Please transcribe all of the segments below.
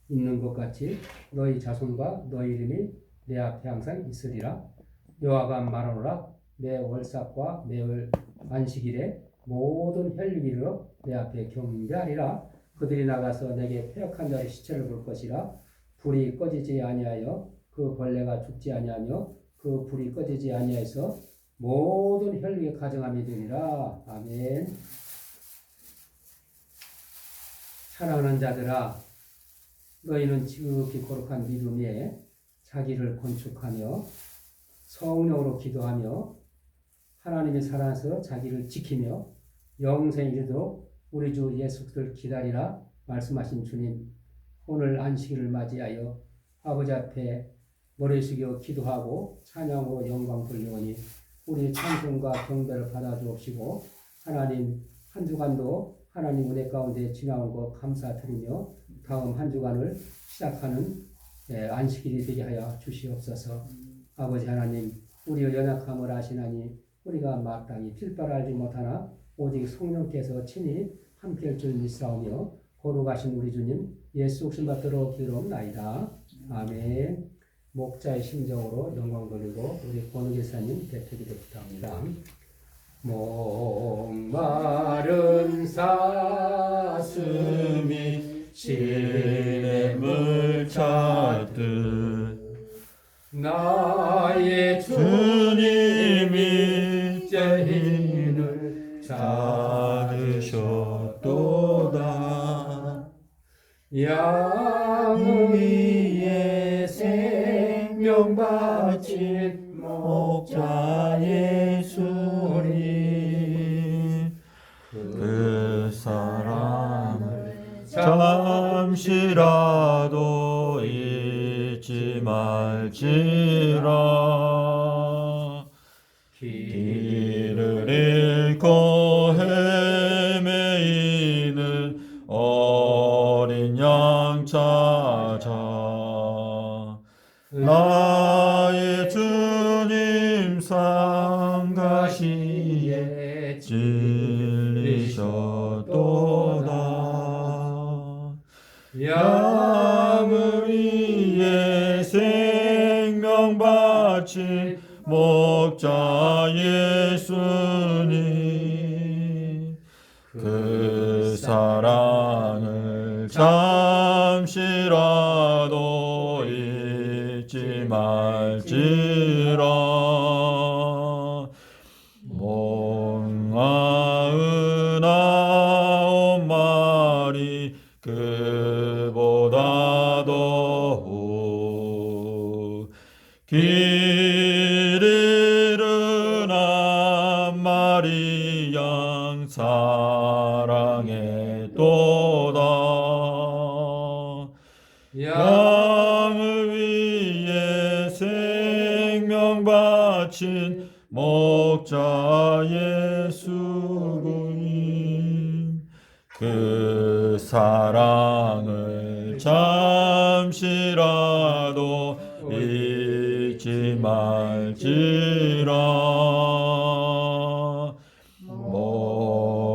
있는 것 같이 너희 자손과 너희 이름이 내 앞에 항상 있으리라. 여호와가 말하노라. 내 월삭과 내 안식일에 모든 혈육이로 내 앞에 경배하리라. 그들이 나가서 내게 패역한 자의 시체를 볼 것이라. 불이 꺼지지 아니하여 그 벌레가 죽지 아니하며 그 불이 꺼지지 아니하여서 모든 혈육의 가정함이 되리라. 아멘. 사랑하는 자들아, 너희는 지극히 거룩한 믿음 위에 자기를 건축하며 성령으로 기도하며 하나님의 사랑에서 자기를 지키며 영생에 이르도록 우리 주 예수 그리스도를 기다리라 말씀하신 주님, 오늘 안식일을 맞이하여 아버지 앞에 머리 숙여 기도하고 찬양으로 영광 돌리오니 우리 찬송과 경배를 받아 주옵시고 하나님 한 주간도 하나님 은혜 가운데 지나온 것 감사드리며 다음 한 주간을 시작하는 안식일이 되게 하여 주시옵소서. 아버지 하나님, 우리의 연약함을 아시나니 우리가 마땅히 필발 알지 못하나 오직 성령께서 친히 함께할 줄 믿사오며 거룩하신 우리 주님 예수 오신 받들어 기도옵나이다. 아멘. 목자의 심정으로 영광 돌리고 우리 권우기사님 대표기도 부탁합니다. 목마른 사슴이 시냇물 찾듯 나의 주님이 죄인을 찾으셨도다. 양 위에 생명 바친 목자 예수님, 그 사랑을 잠시라도 잊지 말지라. 길을 잃고 헤매이는 어린 양 찾아 나의 주님 상가시에 진리셨도다. 양을 위해 생명 바친 목자 예수님, 그 사랑을 잠시라도 잊지 말지라. 몽아은 아홉 마리 그보다 더욱 길 잃은 한 마리 양 사랑했도다. 양을 위해 생명 바친 목자 예수님, 그 사랑을 잠시라도 잊지 말지라.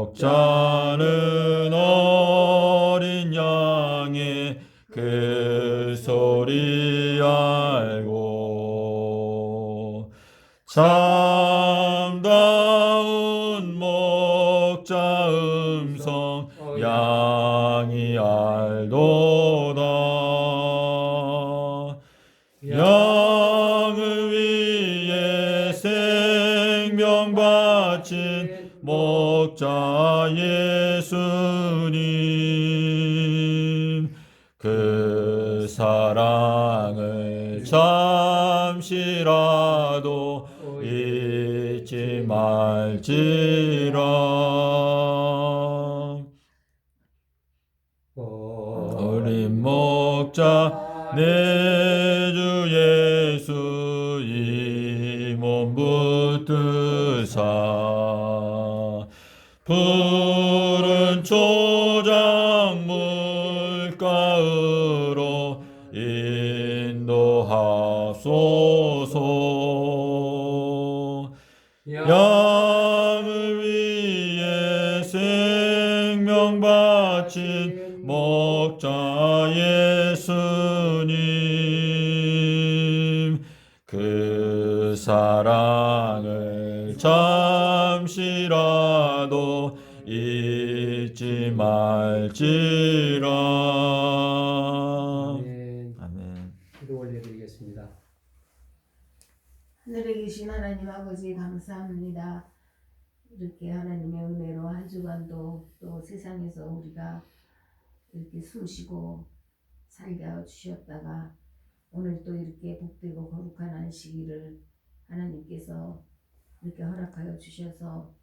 목자는 어린 양의 그 소리 알고 참다운 목자 음성 양이 알도다. 양을 위해 생명 바친 목자 예수님, 그 사랑을 잠시라도 잊지 말지라. 어린 목자 내 주 예수 이 몸 붙드사 푸른 초장 물가으로 인도하소서. 양을 위해 생명 바친 목자 예수님 그 사랑을 잠시라도 잊지 말지라. 아멘. 아멘. 기도 올려드리겠습니다. 하늘에 계신 하나님 아버지 감사합니다. 이렇게 하나님의 은혜로 한 주간도 또 세상에서 우리가 이렇게 숨쉬고 살게 하여 주셨다가 오늘 또 이렇게 복되고 거룩한 안식일을 하나님께서 이렇게 허락하여 주셔서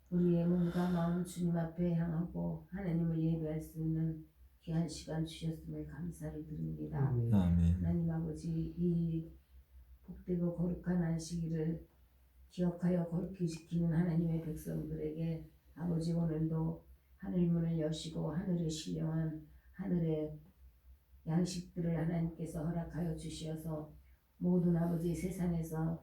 우리의 몸과 마음 주님 앞에 향하고 하나님을 예배할 수 있는 귀한 시간 주셨음을 감사를 드립니다. 아멘. 아멘. 하나님 아버지 이 복되고 거룩한 안식일을 기억하여 거룩히 지키는 하나님의 백성들에게 아버지 오늘도 하늘 문을 여시고 하늘의 신령한 하늘의 양식들을 하나님께서 허락하여 주시어서 모든 아버지 세상에서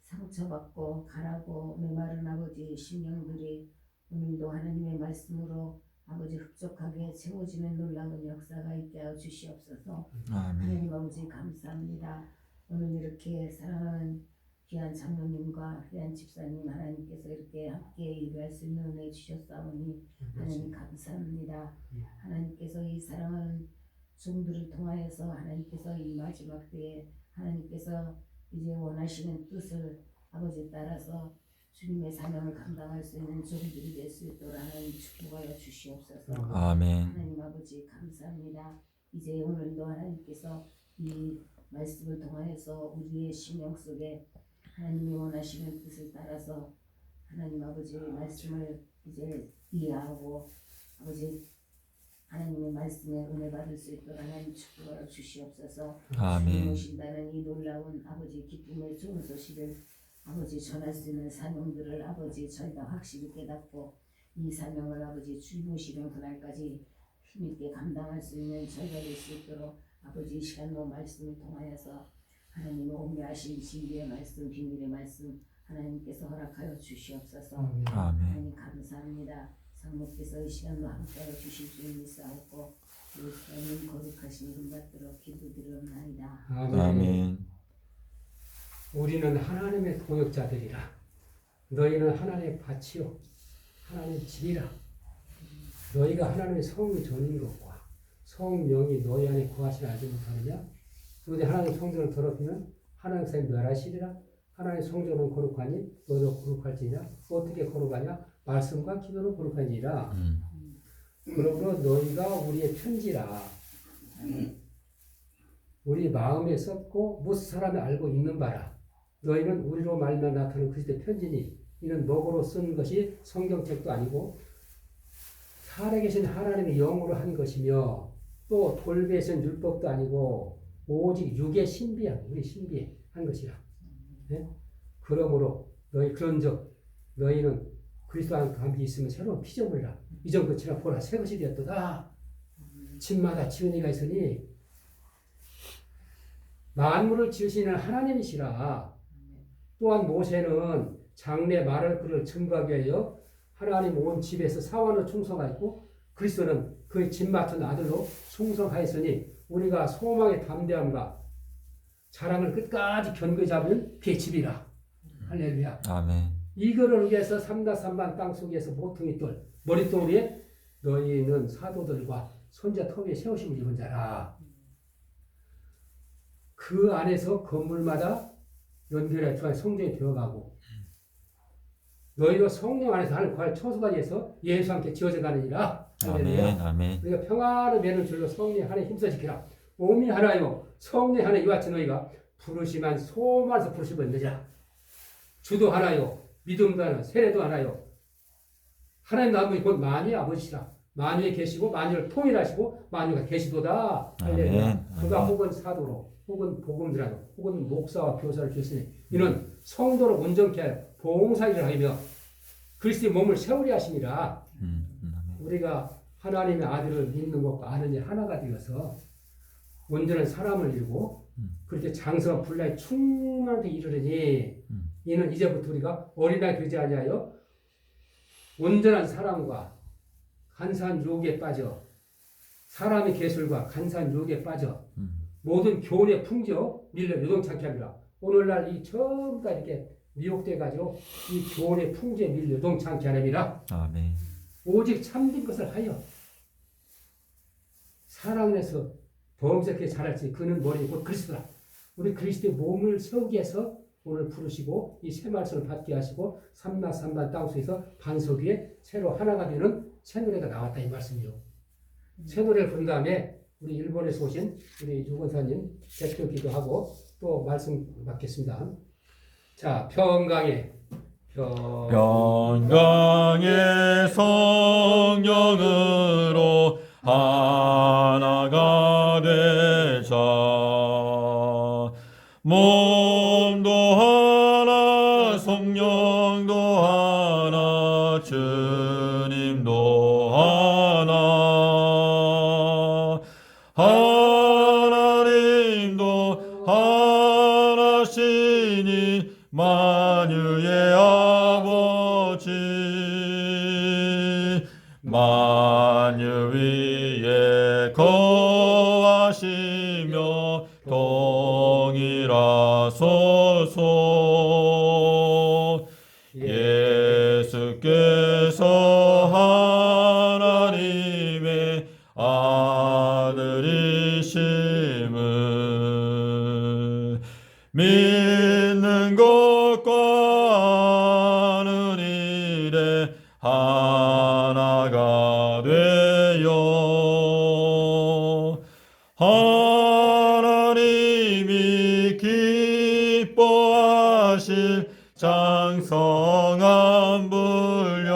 상처받고 가라고 메마른 아버지 심령들이 오늘도 하나님의 말씀으로 아버지 흡족하게 채워지는 놀라운 역사가 있게 하여 주시옵소서. 아멘. 하나님 아버지 감사합니다. 오늘 이렇게 사랑하는 귀한 장로님과 귀한 집사님 하나님께서 이렇게 함께 예배할 수 있는 은혜 주셨사오니 하나님 감사합니다. 하나님께서 이 사랑하는 종들을 통하여서 하나님께서 이 마지막 때에 하나님께서 이제 원하시는 뜻을 아버지 따라서 주님의 사명을 감당할 수 있는 종들이 될 수 있도록 하나님 축복하여 주시옵소서. 아멘. 하나님 아버지 감사합니다. 이제 오늘도 하나님께서 이 말씀을 통하여서 우리의 심령 속에 하나님이 원하시는 뜻을 따라서 하나님 아버지의 말씀을 이제 이해하고 아버지 하나님의 말씀에 은혜 받을 수 있도록 하나님 축복하여 주시옵소서. 아멘. 주님 오신다는 이 놀라운 아버지 기쁨의 좋은 소식을 아버지 전할 수 있는 사명들을 아버지 저희가 확실히 깨닫고 이 사명을 아버지 주님 오시는 그날까지 힘있게 감당할 수 있는 저희가 될 수 있도록 아버지 이 시간도 말씀을 통하여서 하나님의 오묘하신 진리의 말씀 비밀의 말씀 하나님께서 허락하여 주시옵소서. 아멘. 아멘. 하나님 감사합니다. 성령께서 이 시간도 함께하여 주실 줄 믿사옵고 예수님 거룩하신 이름 받들어 기도드리옵나이다. 아멘. 아멘. 우리는 하나님의 동역자들이라. 너희는 하나님의 밭이요 하나님의 집이라. 너희가 하나님의 성이 전인 것과 성령이 너희 안에 거하시라 알지 못하느냐? 너희 하나님의 성전을 더럽히면 하나님의 멸하시리라. 하나님의 성전은 거룩하니 너도 거룩할지냐? 어떻게 거룩하냐? 말씀과 기도로 거룩하니라. 그러므로 너희가 우리의 편지라. 우리 마음에 썼고 무슨 사람이 알고 있는 바라. 너희는 우리로 말미암아 나타나는 그리스도의 편지니 이는 먹으로 쓴 것이 성경책도 아니고 살아계신 하나님의 영으로 한 것이며 또 돌배에선 율법도 아니고 오직 육의 신비한 우리 신비에 한 것이라. 네? 그러므로 그런즉 너희는 그리스도와 함께 있으면 새로운 피조물이라. 이전 것이라 보라 새 것이 되었도다. 집마다 지은이가 있으니 만물을 지으시는 하나님이시라. 또한 모세는 장래 말할 그를 증거하기 위하여 하나님 온 집에서 사원으로 충성하였고 그리스도는 그의 집 맡은 아들로 충성하였으니 우리가 소망의 담대함과 자랑을 끝까지 견고히 잡으면 그의 집이라. 할렐루야. 아멘. 이거를 위해서 삼다삼반 땅속에서 모퉁이 돌 머릿돌 위에 너희는 사도들과 선자 터 위에 세우심을 입은 자라. 그 안에서 건물마다 연결해 주한 성전이 되어가고 너희도 성령 안에서 하늘 구할 처소까지 해서 예수와 함께 지어져 가느니라. 아멘. 아멘. 우리가 평화를 매는 줄로 성령 하나에 힘써 지키라. 몸이 하나요 성령 하나 이와 같이 너희가 부르심한 소만에서 부르심을 얻느니라. 주도 하나요 믿음도 하나 세례도 하나요 하나님 나무이 곧 만유의 아버지시라. 만유에 계시고 만유를 통일하시고 만유가 계시도다. 할렐루야. 그가 혹은 사도로 혹은 복음들하고 혹은 목사와 교사를 주시니 이는 성도로 온전케 하여 봉사일을 하며 그리스도의 몸을 세우려 하심이라. 우리가 하나님의 아들을 믿는 것과 아는 일 하나가 되어서 온전한 사람을 이루고 그렇게 장성한 분량이 충만하게 이르르니 이는 이제부터 우리가 어린아이 되지 아니하여 온전한 사람과 간사한 유혹에 빠져 사람의 계술과 간사한 유혹에 빠져 모든 교훈의 풍조 밀려 요동찮게 합니다. 오늘날 이 전부 다 이렇게 미혹돼 가지고 이 교훈의 풍조에 밀려 요동찮게 하랍니다. 아멘. 오직 참된 것을 하여 사랑 안에서 범죄케 자랄지 그는 머리 곧 그리스도라. 우리 그리스도의 몸을 세우기 위해서 오늘 부르시고 이 새 말씀을 받게 하시고 삼만 땅속에서 반석 위에 새로 하나가 되는 새 노래가 나왔다 이 말씀이요. 새 노래를 부른 다음에 우리 일본에서 오신 우리 유권사님 대표 기도하고 또 말씀 받겠습니다. 자, 평강의 평강의 성령으로 하나가 되자. 몸도 하나 성령도 하나 주님도 하나 하나님도 하나시니 만유의 아버지 만유 위에 거하시며 동일하소서. 예수께서 하나님의 아들이심을 믿는 것과 하는 일에 하나가 되어 하나님이 기뻐하실 장성한 분량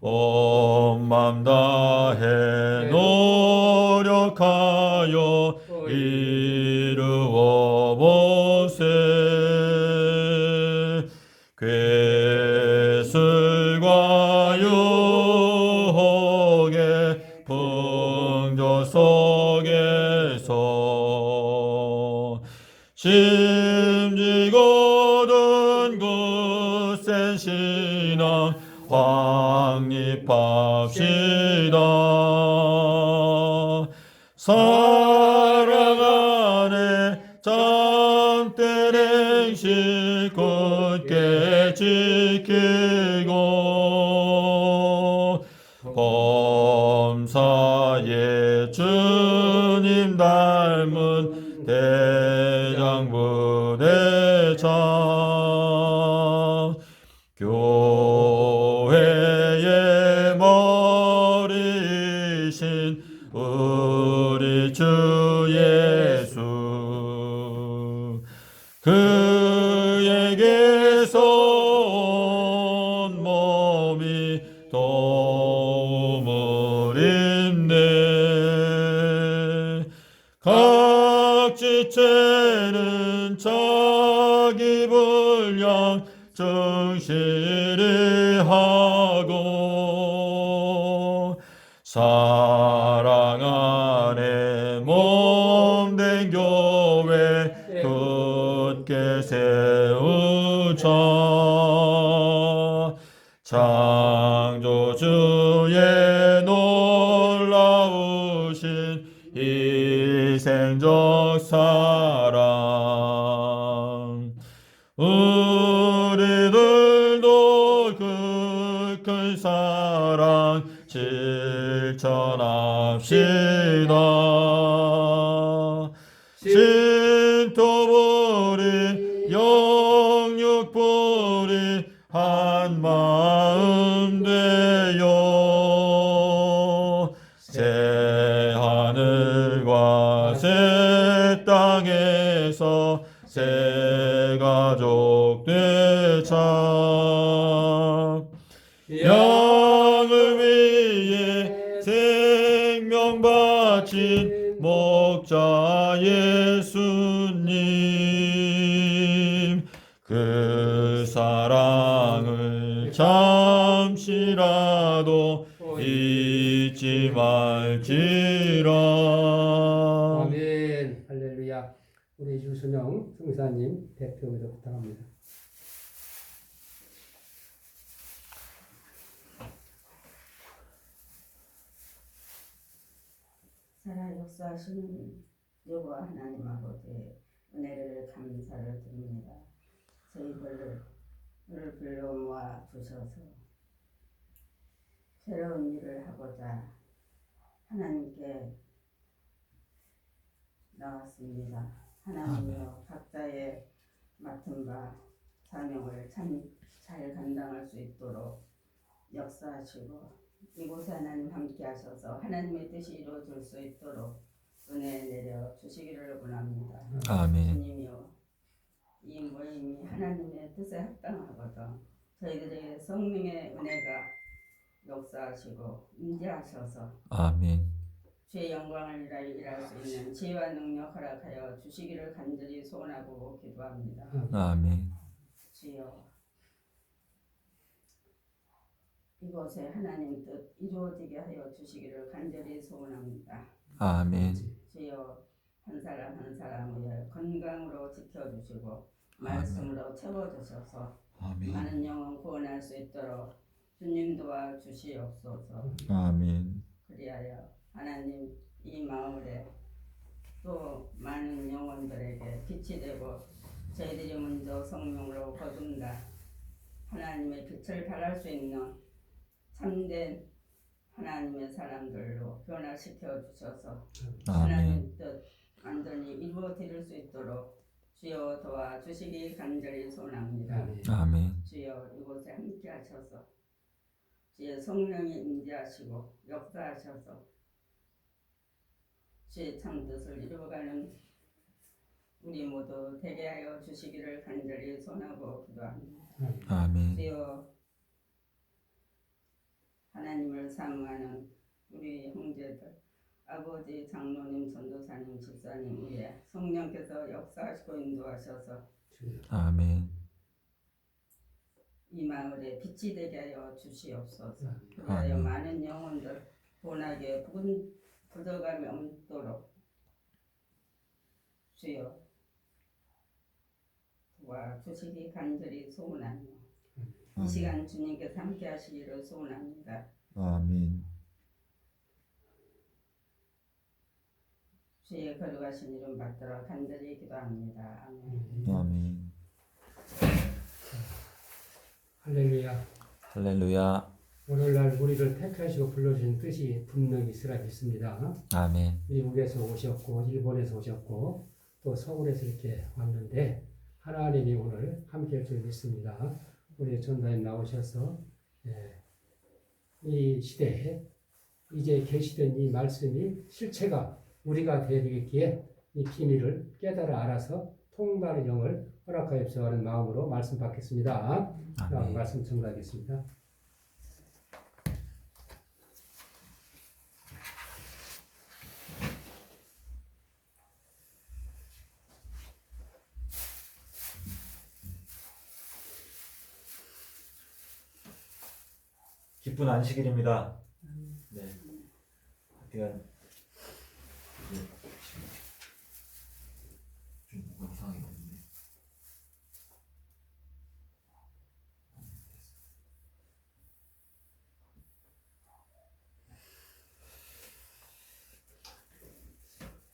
온 맘 다해 노력하여 이루어 보세. 괴술과 유혹의 풍조 속에서 심지거든 굳센 신앙 확립합시다. 사랑 안에 참된 행실 굳게 지키고 범사에 주님 닮은 대장부대장 교회의 머리이신 우리 주 예수 그에게서 온 몸이 도움을 입네. 각 지체는 자기 분량 충실히 하고 사랑 안에 몸된 교회 굳게 세우자. 창조주의 놀라우신 희생적 사랑 우리들도 그 큰 사랑 실천합시다. 신토불이 영육불이 한 마음 되어 새 하늘과 새 땅에서 새 가족 되자. 양을 위해 생명 바친 목자 예수님 그 사랑을 잠시라도 잊지 말지라. 아멘. 할렐루야. 우리 유순영 성사님 대표로 부탁합니다. 살아 역사하시는 여호와 하나님 아버지의 은혜를 감사를 드립니다. 저희들을 불러 모아 주셔서 새로운 일을 하고자 하나님께 나왔습니다. 하나님이여 각자의 맡은 바 사명을 참 잘 감당할 수 있도록 역사하시고 이곳에 하나님 함께 하셔서 하나님의 뜻이 이루어질 수 있도록 은혜 내려 주시기를 원합니다. 아멘. 주님이여 이 모임이 하나님의 뜻에 합당하거든 저희들에게 성령의 은혜가 역사하시고 임재하셔서 아멘. 주의 영광을 위하여 일할 수 있는 지혜와 능력 허락하여 주시기를 간절히 소원하고 기도합니다. 아멘. 주여 이곳에 하나님 뜻 이루어지게 하여 주시기를 간절히 소원합니다. 아멘. 주여 한 사람 한 사람을 건강으로 지켜주시고 말씀으로 채워주셔서 아멘. 많은 영혼 구원할 수 있도록 주님 도와 주시옵소서. 아멘. 그리하여 하나님 이 마을에 또 많은 영혼들에게 빛이 되고 저희들이 먼저 성령으로 거듭나 하나님의 빛을 발할 수 있는 참된 하나님의 사람들로 변화시켜 주셔서 아멘. 하나님 뜻 완전히 이루어 드릴 수 있도록 주여 도와 주시기 간절히 소원합니다. 아멘. 주여 이곳에 함께 하셔서 주의 성령이 임재하시고 역사하셔서 주의 참 뜻을 이루어가는 우리 모두 되게 하여 주시기를 간절히 소원하고 기도합니다. 아멘. 주여 하나님을 사모하는 우리 형제들 아버지 장로님 전도사님 집사님 위에 성령께서 역사하시고 인도하셔서 아멘. 이 마을에 빛이 되게 하여 주시옵소서. 그리하여 아멘. 많은 영혼들 본하게 부족함이 없도록 주여 도와주시기 간절히 소원하며 이 시간 주님께서 함께 하시기를 소원합니다. 아멘. 주의 거룩하신 이름 받들어 간절히 기도합니다. 아멘. 아멘. 할렐루야. 할렐루야. 오늘날 우리를 택하시고 불러주신 뜻이 분명히 있으라 믿습니다. 아멘. 미국에서 오셨고 일본에서 오셨고 또 서울에서 이렇게 왔는데 하나님이 오늘 함께 할 줄 믿습니다. 우리 전도님 나오셔서 이 시대에 이제 계시된 이 말씀이 실체가 우리가 되겠기에 이 비밀을 깨달아 알아서 통달의 영을 허락하옵소서 하는 마음으로 말씀 받겠습니다. 아멘. 말씀 전하겠습니다. 기쁜 안식일입니다. 네. 그냥 좀 뭔가 이상하게 됐는데.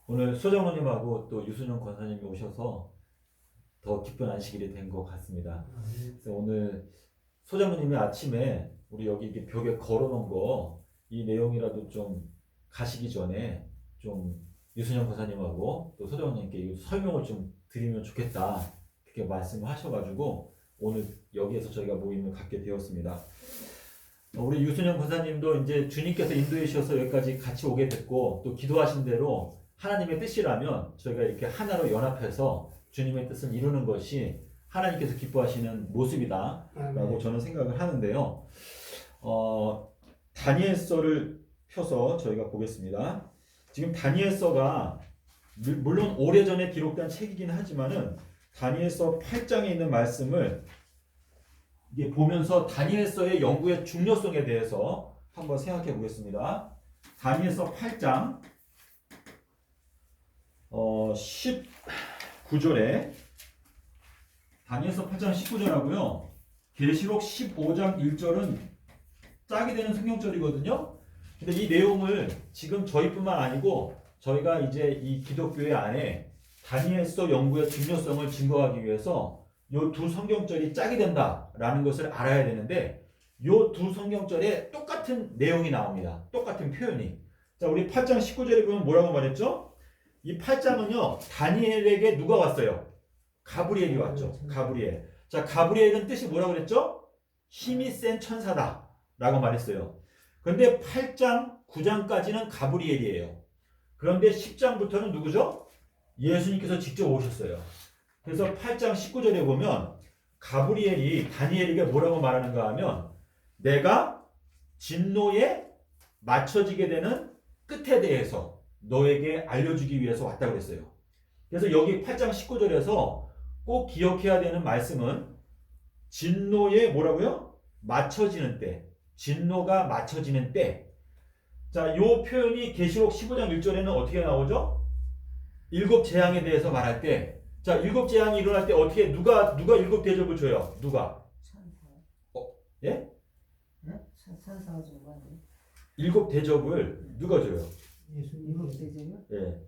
오늘 소장로님하고 또 유순영 권사님이 오셔서 더 기쁜 안식일이 된 것 같습니다. 그래서 오늘 소장로님이 아침에 우리 여기 이렇게 벽에 걸어놓은 거 이 내용이라도 좀 가시기 전에 좀 유순영 권사님하고 또 소장로님께 설명을 좀 드리면 좋겠다 그렇게 말씀을 하셔가지고 오늘 여기에서 저희가 모임을 갖게 되었습니다. 우리 유순영 권사님도 이제 주님께서 인도해 주셔서 여기까지 같이 오게 됐고 또 기도하신 대로 하나님의 뜻이라면 저희가 이렇게 하나로 연합해서 주님의 뜻을 이루는 것이 하나님께서 기뻐하시는 모습이다 라고 저는 생각을 하는데요. 다니엘서를 펴서 저희가 보겠습니다. 지금 다니엘서가 물론 오래전에 기록된 책이긴 하지만은 다니엘서 8장에 있는 말씀을 이게 보면서 다니엘서의 연구의 중요성에 대해서 한번 생각해 보겠습니다. 다니엘서 8장 19절에 다니엘서 8장 19절하고요. 계시록 15장 1절은 짝이 되는 성경절이거든요. 근데 이 내용을 지금 저희뿐만 아니고 저희가 이제 이 기독교회 안에 다니엘서 연구의 중요성을 증거하기 위해서 요 두 성경절이 짝이 된다라는 것을 알아야 되는데 요 두 성경절에 똑같은 내용이 나옵니다. 똑같은 표현이. 자, 우리 8장 19절에 보면 뭐라고 말했죠? 이 8장은요, 다니엘에게 누가 왔어요? 가브리엘이 왔죠. 가브리엘. 자, 가브리엘은 뜻이 뭐라고 그랬죠? 힘이 센 천사다 라고 말했어요. 그런데 8장, 9장까지는 가브리엘이에요. 그런데 10장부터는 누구죠? 예수님께서 직접 오셨어요. 그래서 8장 19절에 보면 가브리엘이 다니엘에게 뭐라고 말하는가 하면 내가 진노에 맞춰지게 되는 끝에 대해서 너에게 알려주기 위해서 왔다고 그랬어요. 그래서 여기 8장 19절에서 꼭 기억해야 되는 말씀은 진노에 뭐라고요? 맞춰지는 때. 진노가 맞춰지는 때. 자, 요 표현이 계시록 15장 1절에는 어떻게 나오죠? 일곱 재앙에 대해서 말할 때. 자, 일곱 재앙이 일어날 때 어떻게 누가 일곱 대접을 줘요? 누가? 천사. 예? 네? 천사가 준 거 아니에요? 일곱 대접을 누가 줘요? 일곱 대접이요? 예.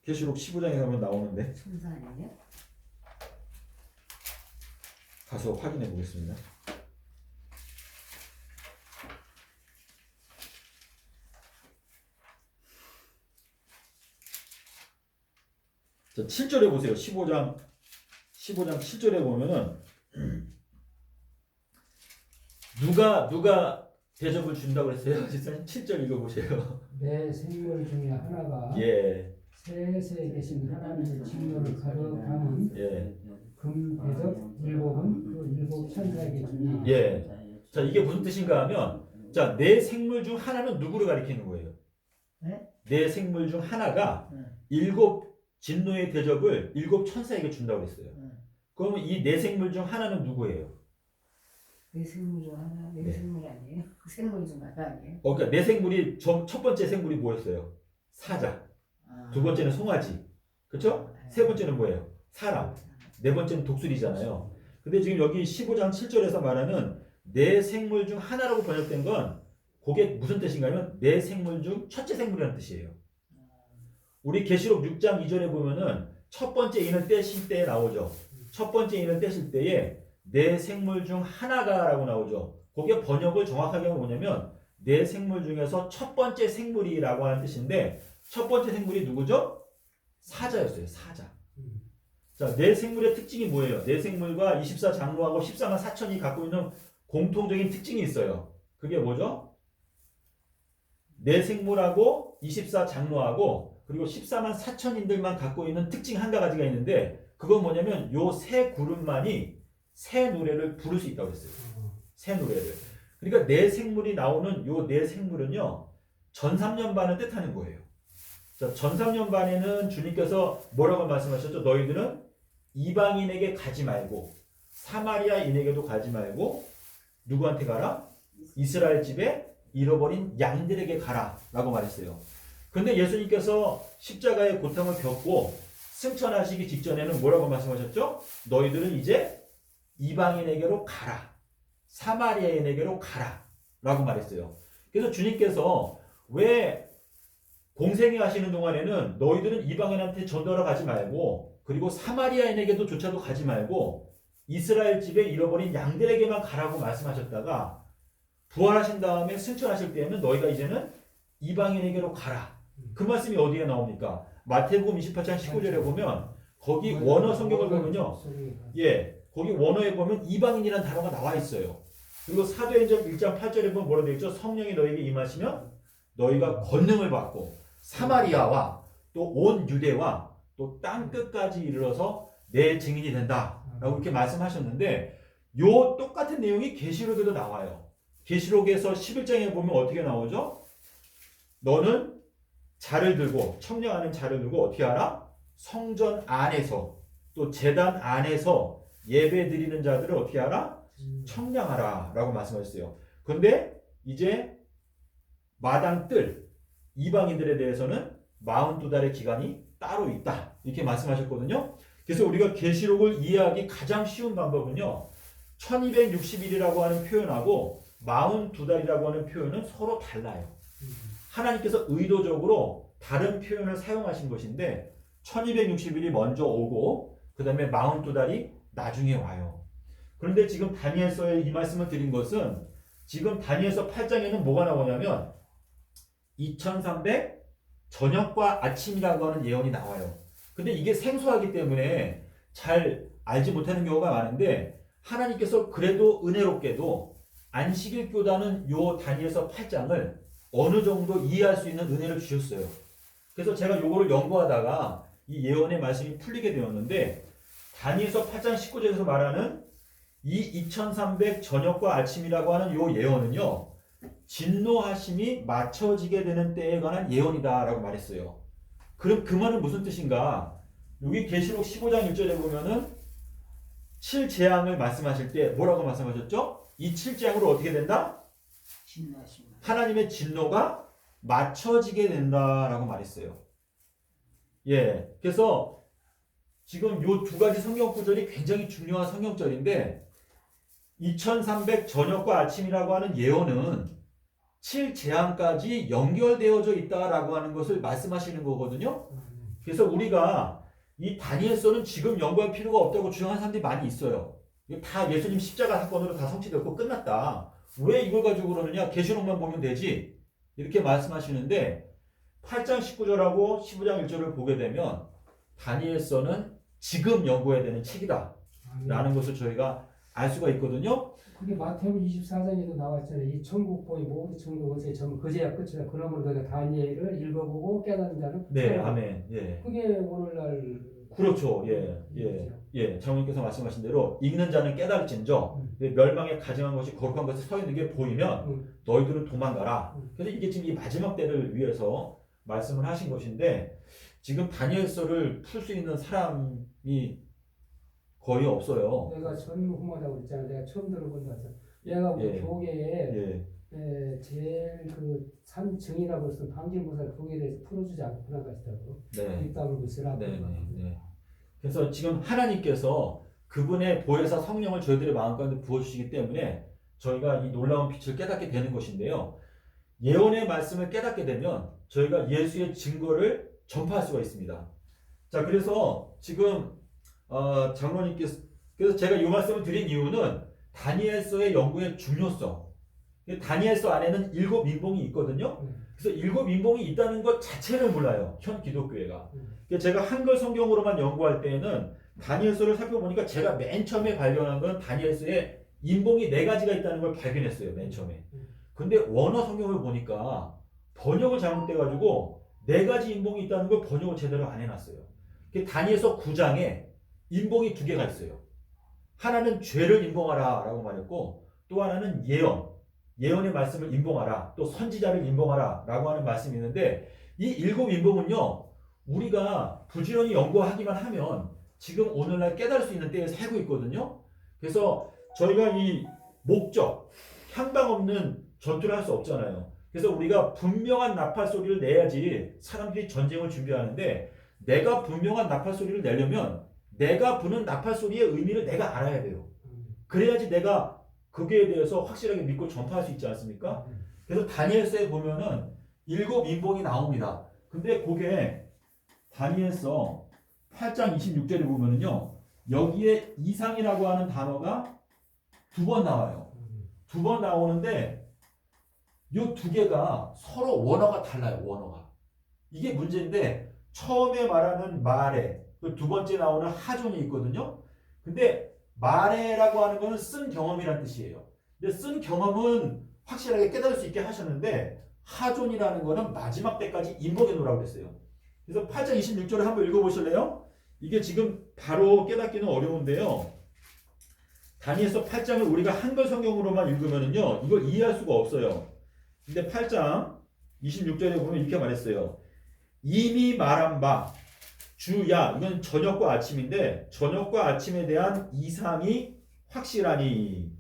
계시록 15장에 가면 나오는데 천사 아니에요? 가서 확인해 보겠습니다. 자, 7절에 보세요. 15장 7절에 보면은 누가 대접을 준다고 그랬어요? 집사님 7절 읽어보세요. 내 생물 중에 하나가 예, 세세에 계신 하나님의 진노를 가져가는 예, 금 대접 일곱은 그 일곱 천사에게 주니 예. 자, 이게 무슨 뜻인가 하면, 자, 내 생물 중 하나는 누구를 가리키는 거예요? 네? 내 생물 중 하나가 네. 일곱 진노의 대접을 일곱 천사에게 준다고 그랬어요. 네. 그러면 이 내 생물 중 하나는 누구예요? 내 생물 중 하나? 내 네. 생물 아니에요? 생물 중 하나 아니에요? 그러니까 내 생물이 첫 번째 생물이 뭐였어요? 사자. 아. 두 번째는 송아지. 그렇죠? 세 번째는 뭐예요? 사람. 네 번째는 독수리잖아요. 근데 지금 여기 15장 7절에서 말하는 내 생물 중 하나라고 번역된 건 그게 무슨 뜻인가 하면 내 생물 중 첫째 생물이라는 뜻이에요. 우리 계시록 6장 2절에 보면은 첫 번째 인을 떼실 때 나오죠. 첫 번째 인을 떼실 때에 내 생물 중 하나가라고 나오죠. 그게 번역을 정확하게 하면 뭐냐면 내 생물 중에서 첫 번째 생물이라고 하는 뜻인데 첫 번째 생물이 누구죠? 사자였어요. 사자. 자, 내 생물의 특징이 뭐예요? 내 생물과 24장로하고 14만 4천이 갖고 있는 공통적인 특징이 있어요. 그게 뭐죠? 내 생물하고 24장로하고 그리고 14만 4천인들만 갖고 있는 특징 한 가지가 있는데 그건 뭐냐면 요 세 그룹만이 새 노래를 부를 수 있다고 했어요. 새 노래를. 그러니까 내 생물이 나오는 요 내 생물은요. 전삼년반을 뜻하는 거예요. 자, 전삼년반에는 주님께서 뭐라고 말씀하셨죠? 너희들은 이방인에게 가지 말고 사마리아인에게도 가지 말고 누구한테 가라? 이스라엘 집에 잃어버린 양들에게 가라 라고 말했어요. 근데 예수님께서 십자가의 고통을 겪고 승천하시기 직전에는 뭐라고 말씀하셨죠? 너희들은 이제 이방인에게로 가라. 사마리아인에게로 가라. 라고 말했어요. 그래서 주님께서 왜 공생애 하시는 동안에는 너희들은 이방인한테 전도하러 가지 말고 그리고 사마리아인에게도 조차도 가지 말고 이스라엘 집에 잃어버린 양들에게만 가라고 말씀하셨다가 부활하신 다음에 승천하실 때에는 너희가 이제는 이방인에게로 가라. 그 말씀이 어디에 나옵니까? 마태복음 28장 19절에 보면 거기 원어 성경을 보면요. 예, 거기 원어에 보면 이방인이라는 단어가 나와 있어요. 그리고 사도행전 1장 8절에 보면 뭐라고 되어 있죠? 성령이 너에게 임하시면 너희가 권능을 받고 사마리아와 또 온 유대와 또 땅 끝까지 이르러서 내 증인이 된다라고 이렇게 말씀하셨는데 요 똑같은 내용이 계시록에도 나와요. 계시록에서 11장에 보면 어떻게 나오죠? 너는 자를 들고 청량하는 자를 들고 어떻게 하라? 성전 안에서 또 제단 안에서 예배 드리는 자들을 어떻게 하라? 청량하라 라고 말씀하셨어요. 근데 이제 마당 뜰 이방인들에 대해서는 42달의 기간이 따로 있다 이렇게 말씀하셨거든요. 그래서 우리가 계시록을 이해하기 가장 쉬운 방법은요 1260일이라고 하는 표현하고 42달이라고 하는 표현은 서로 달라요. 하나님께서 의도적으로 다른 표현을 사용하신 것인데 1260일이 먼저 오고 그 다음에 42달이 나중에 와요. 그런데 지금 다니엘서에 이 말씀을 드린 것은 지금 다니엘서 8장에는 뭐가 나오냐면 2300 저녁과 아침이라고 하는 예언이 나와요. 근데 이게 생소하기 때문에 잘 알지 못하는 경우가 많은데 하나님께서 그래도 은혜롭게도 안식일 교단은 요 다니엘서 8장을 어느 정도 이해할 수 있는 은혜를 주셨어요. 그래서 제가 요거를 연구하다가 이 예언의 말씀이 풀리게 되었는데 다니엘서 8장 19절에서 말하는 이 2300 저녁과 아침이라고 하는 요 예언은요 진노하심이 맞춰지게 되는 때에 관한 예언이다라고 말했어요. 그럼 그 말은 무슨 뜻인가? 여기 계시록 15장 1절에 보면은 7재앙을 말씀하실 때 뭐라고 말씀하셨죠? 이 7재앙으로 어떻게 된다? 진노하십니다. 하나님의 진노가 맞춰지게 된다라고 말했어요. 예, 그래서 지금 요 두 가지 성경 구절이 굉장히 중요한 성경절인데 2300 저녁과 아침이라고 하는 예언은 7재앙까지 연결되어져 있다라고 하는 것을 말씀하시는 거거든요. 그래서 우리가 이 다니엘서는 지금 연구할 필요가 없다고 주장하는 사람들이 많이 있어요. 이거 다 예수님 십자가 사건으로 다 성취되고 끝났다. 왜 이걸 가지고 그러느냐? 계시록만 보면 되지. 이렇게 말씀하시는데 8장 19절하고 15장 1절을 보게 되면 다니엘서는 지금 연구해야 되는 책이다 라는 것을 저희가 알 수가 있거든요. 그게 마태복음 24장에도 나왔잖아요. 이 천국보이 모든 천국은 전부 그제야 끝이다. 그러므로 너희가 다니엘을 읽어보고 깨닫는 자는 네, 아멘. 예. 그게 오늘날 그렇죠. 예. 장로님께서 말씀하신 대로 읽는 자는 깨달을진저 멸망에 가증한 것이 거룩한 것이 서 있는 게 보이면 너희들은 도망가라. 그래서 이게 지금 이 마지막 때를 위해서 말씀을 하신 것인데 지금 다니엘서를 풀 수 있는 사람이 거의 없어요. 내가 전무후무하다고 그랬잖아. 내가 처음 들어본 것 같아. 얘가 우리 교계에 제일 그 산증이라고 해서 방진무사를 거기에 대해서 풀어주지 않고 그나가시다고. 네. 입담을 보시라고. 네. 그래서 지금 하나님께서 그분의 보혜사 성령을 저희들의 마음 가운데 부어주시기 때문에 저희가 이 놀라운 빛을 깨닫게 되는 것인데요. 예언의 말씀을 깨닫게 되면 저희가 예수의 증거를 전파할 수가 있습니다. 자, 그래서 지금 장로님께서 그래서 제가 이 말씀을 드린 이유는 다니엘서의 연구의 중요성. 다니엘서 안에는 7인봉이 있거든요. 그래서 7인봉이 있다는 것 자체를 몰라요. 현 기독교회가. 제가 한글 성경으로만 연구할 때에는 다니엘서를 살펴보니까 제가 맨 처음에 발견한 건 다니엘서에 인봉이 4가지가 있다는 걸 발견했어요. 맨 처음에. 근데 원어 성경을 보니까 번역을 잘못돼가지고 4가지 인봉이 있다는 걸 번역을 제대로 안 해놨어요. 다니엘서 9장에 인봉이 2개가 있어요. 하나는 죄를 인봉하라 라고 말했고 또 하나는 예언의 말씀을 인봉하라, 또 선지자를 인봉하라 라고 하는 말씀이 있는데 이 7인봉은요 우리가 부지런히 연구하기만 하면 지금 오늘날 깨달을 수 있는 때에 살고 있거든요. 그래서 저희가 이 목적, 향방 없는 전투를 할 수 없잖아요. 그래서 우리가 분명한 나팔 소리를 내야지 사람들이 전쟁을 준비하는데 내가 분명한 나팔 소리를 내려면 내가 부는 나팔 소리의 의미를 내가 알아야 돼요. 그래야지 내가 거기에 대해서 확실하게 믿고 전파할 수 있지 않습니까? 그래서 다니엘서에 보면은 7인봉이 나옵니다. 근데 그게 다니엘서 8장 26절에 보면은요 여기에 이상이라고 하는 단어가 2번 나와요. 2번 나오는데 이 2개가 서로 원어가 달라요. 원어가. 이게 문제인데 처음에 말하는 말에 그 2번째 나오는 하존이 있거든요. 근데 말해라고 하는 거는 쓴 경험이란 뜻이에요. 근데 쓴 경험은 확실하게 깨달을 수 있게 하셨는데 하존이라는 거는 마지막 때까지 인복해 놓으라고 했어요. 그래서 8장 26절을 한번 읽어보실래요? 이게 지금 바로 깨닫기는 어려운데요. 다니엘서 8장을 우리가 한글 성경으로만 읽으면은요 이걸 이해할 수가 없어요. 근데 8장 26절에 보면 이렇게 말했어요. 이미 말한 바 주야, 이건 저녁과 아침인데 저녁과 아침에 대한 이상이 확실하니